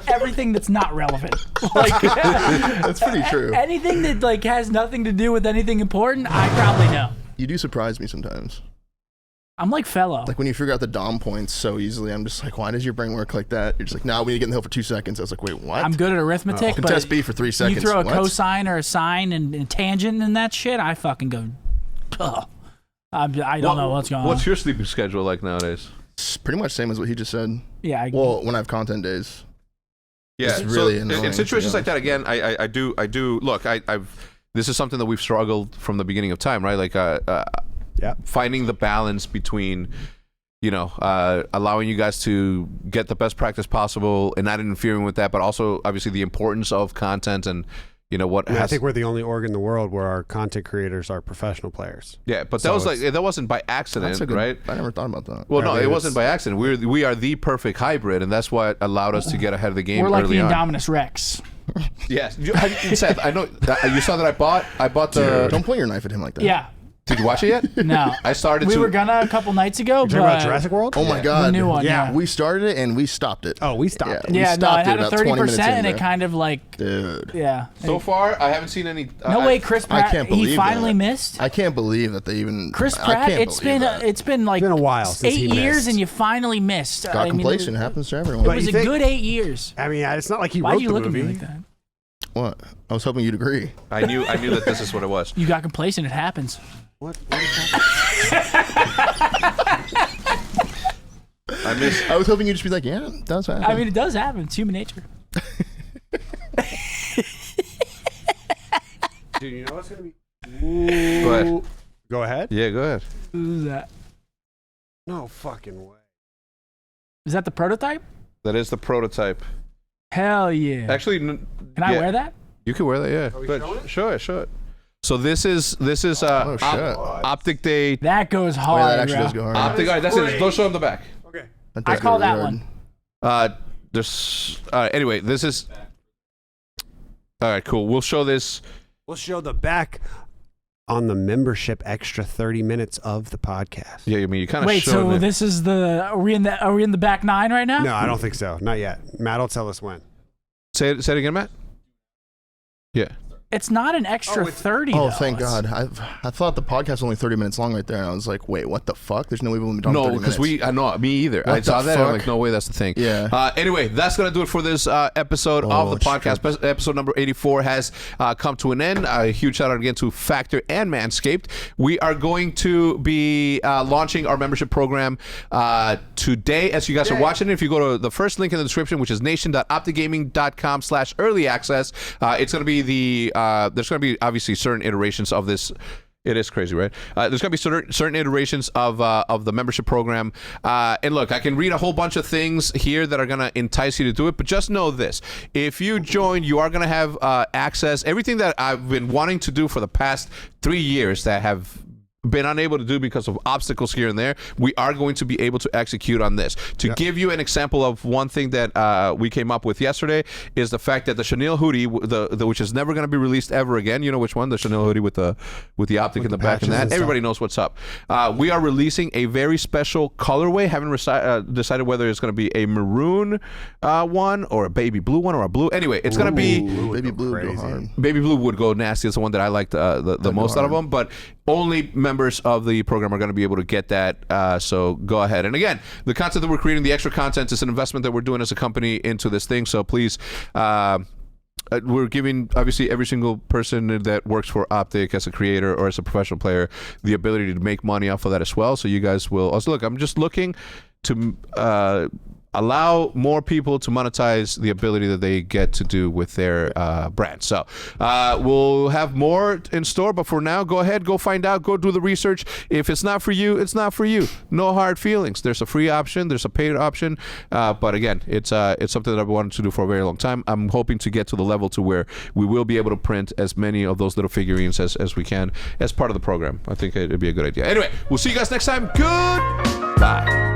everything that's not relevant. Like That's pretty true. anything that like has nothing to do with anything important, I probably know. You do surprise me sometimes. I'm like fellow. Like when you figure out the DOM points so easily, I'm just like, why does your brain work like that? You're just like, no, we need to get in the hill for 2 seconds. I was like, wait, what? I'm good at arithmetic, but Contest B for 3 seconds. you throw a What? cosine or a sine and a tangent and that shit, I fucking go. Ugh. I don't know what's going on. What's your sleeping schedule like nowadays? It's pretty much same as what he just said. Yeah. Well, when I have content days. Yeah, It's really so annoying, in to situations be like that, again, I do. Look, this is something that we've struggled from the beginning of time, right? Like, finding the balance between, allowing you guys to get the best practice possible and not interfering with that, but also obviously the importance of content and what I has. think we're the only org in the world where our content creators are professional players. Yeah, but So that was that wasn't by accident, That's a good, right? I never thought about that. Well, Yeah, no, but it wasn't by accident. We are the perfect hybrid, and that's what allowed us to get ahead of the game We're like early the on. Indominus Rex. Yes, Seth, I know you saw that I bought the. Don't point your knife at him like that. Yeah. Did you watch it yet? No. I started We to. were gonna a couple nights ago, You but talking about Jurassic World? Oh my God. the new one. Yeah. Yeah. We started it and we stopped it. Oh, we stopped it. We Yeah, no, stopped it had it a about 20 minutes 30%, and in, it kind of like, Dude. yeah. So far, I haven't seen any. No way, Chris I Pratt. can't He believe finally that. missed. I can't believe that they even. Chris I Pratt. can't It's believe been that. it's been like It's been a while since 8 he years, missed. and you finally missed. Got complacent. It happens to everyone. It But was you a think- good 8 years. I mean, it's not like he Why wrote do you the look movie. at me like that? What? I was hoping you'd agree. I knew that this is what it was. You got complacent. It happens. What is that? I was hoping you'd just be like, yeah, it does happen. I mean, it does happen. It's human nature. Dude, you know what's going to be... Go ahead. Go ahead? Yeah, go ahead. Who's that? No fucking way. Is that the prototype? That is the prototype. Hell yeah. Actually, Can I wear that? You can wear that. Yeah. we Good. showing it? Show it. So this is shit. OpTic Day. That goes Oh, hard, yeah, that actually bro. does go hard. OpTic. All right, that's it. Don't show them the back. Okay. That I does call go that really one. hard. There's. Anyway, this is. All right, cool. We'll show this. We'll show the back on the membership extra 30 minutes of the podcast. Yeah, I mean, you kind of Wait, showed so it. this is the? Are we in the back 9 right now? No, I don't think so. Not yet. Matt will tell us when. Say it again, Matt. Yeah. It's not an extra 30. Oh, though. thank God. I thought the podcast was only 30 minutes long right there. And I was like, wait, what the fuck? There's no way we've been done No, 30 because minutes. I know, me either. What I saw the that. I'm fuck? like, no way, that's the thing. Yeah. Anyway, that's going to do it for this episode of the it's podcast. Episode number 84 has come to an end. A huge shout out again to Factor and Manscaped. We are going to be launching our membership program today. As you guys are watching it, if you go to the first link in the description, which is nation.opticgaming.com/early access, it's going to be there's going to be obviously certain iterations of this. It is crazy, right? There's going to be certain iterations of the membership program. And look, I can read a whole bunch of things here that are going to entice you to do it, but just know this. If you join, you are going to have access, everything that I've been wanting to do for the past 3 years that have been unable to do because of obstacles here and there, we are going to be able to execute on this. To give you an example of one thing that we came up with yesterday is the fact that the chenille hoodie, which is never going to be released ever again. You know which one? The chenille hoodie with the OpTic in the back and that. Everybody knows what's up. We are releasing a very special colorway. Haven't decided whether it's going to be a maroon one or a baby blue one or a blue. Anyway, it's going to be baby blue would go hard. Baby blue would go nasty. It's the one that I like the most out of them. But only members of the program are going to be able to get that. So go ahead. And again, the content that we're creating, the extra content, is an investment that we're doing as a company into this thing. So please. We're giving, obviously, every single person that works for OpTic as a creator or as a professional player the ability to make money off of that as well. So you guys will also look. I'm just looking to allow more people to monetize the ability that they get to do with their brand. So we'll have more in store, but for now, go ahead, go find out, go do the research. If it's not for you, it's not for you. No hard feelings. There's a free option, there's a paid option, but again, it's something that I've wanted to do for a very long time. I'm hoping to get to the level to where we will be able to print as many of those little figurines as we can as part of the program. I think it'd be a good idea. Anyway, we'll see you guys next time. Goodbye.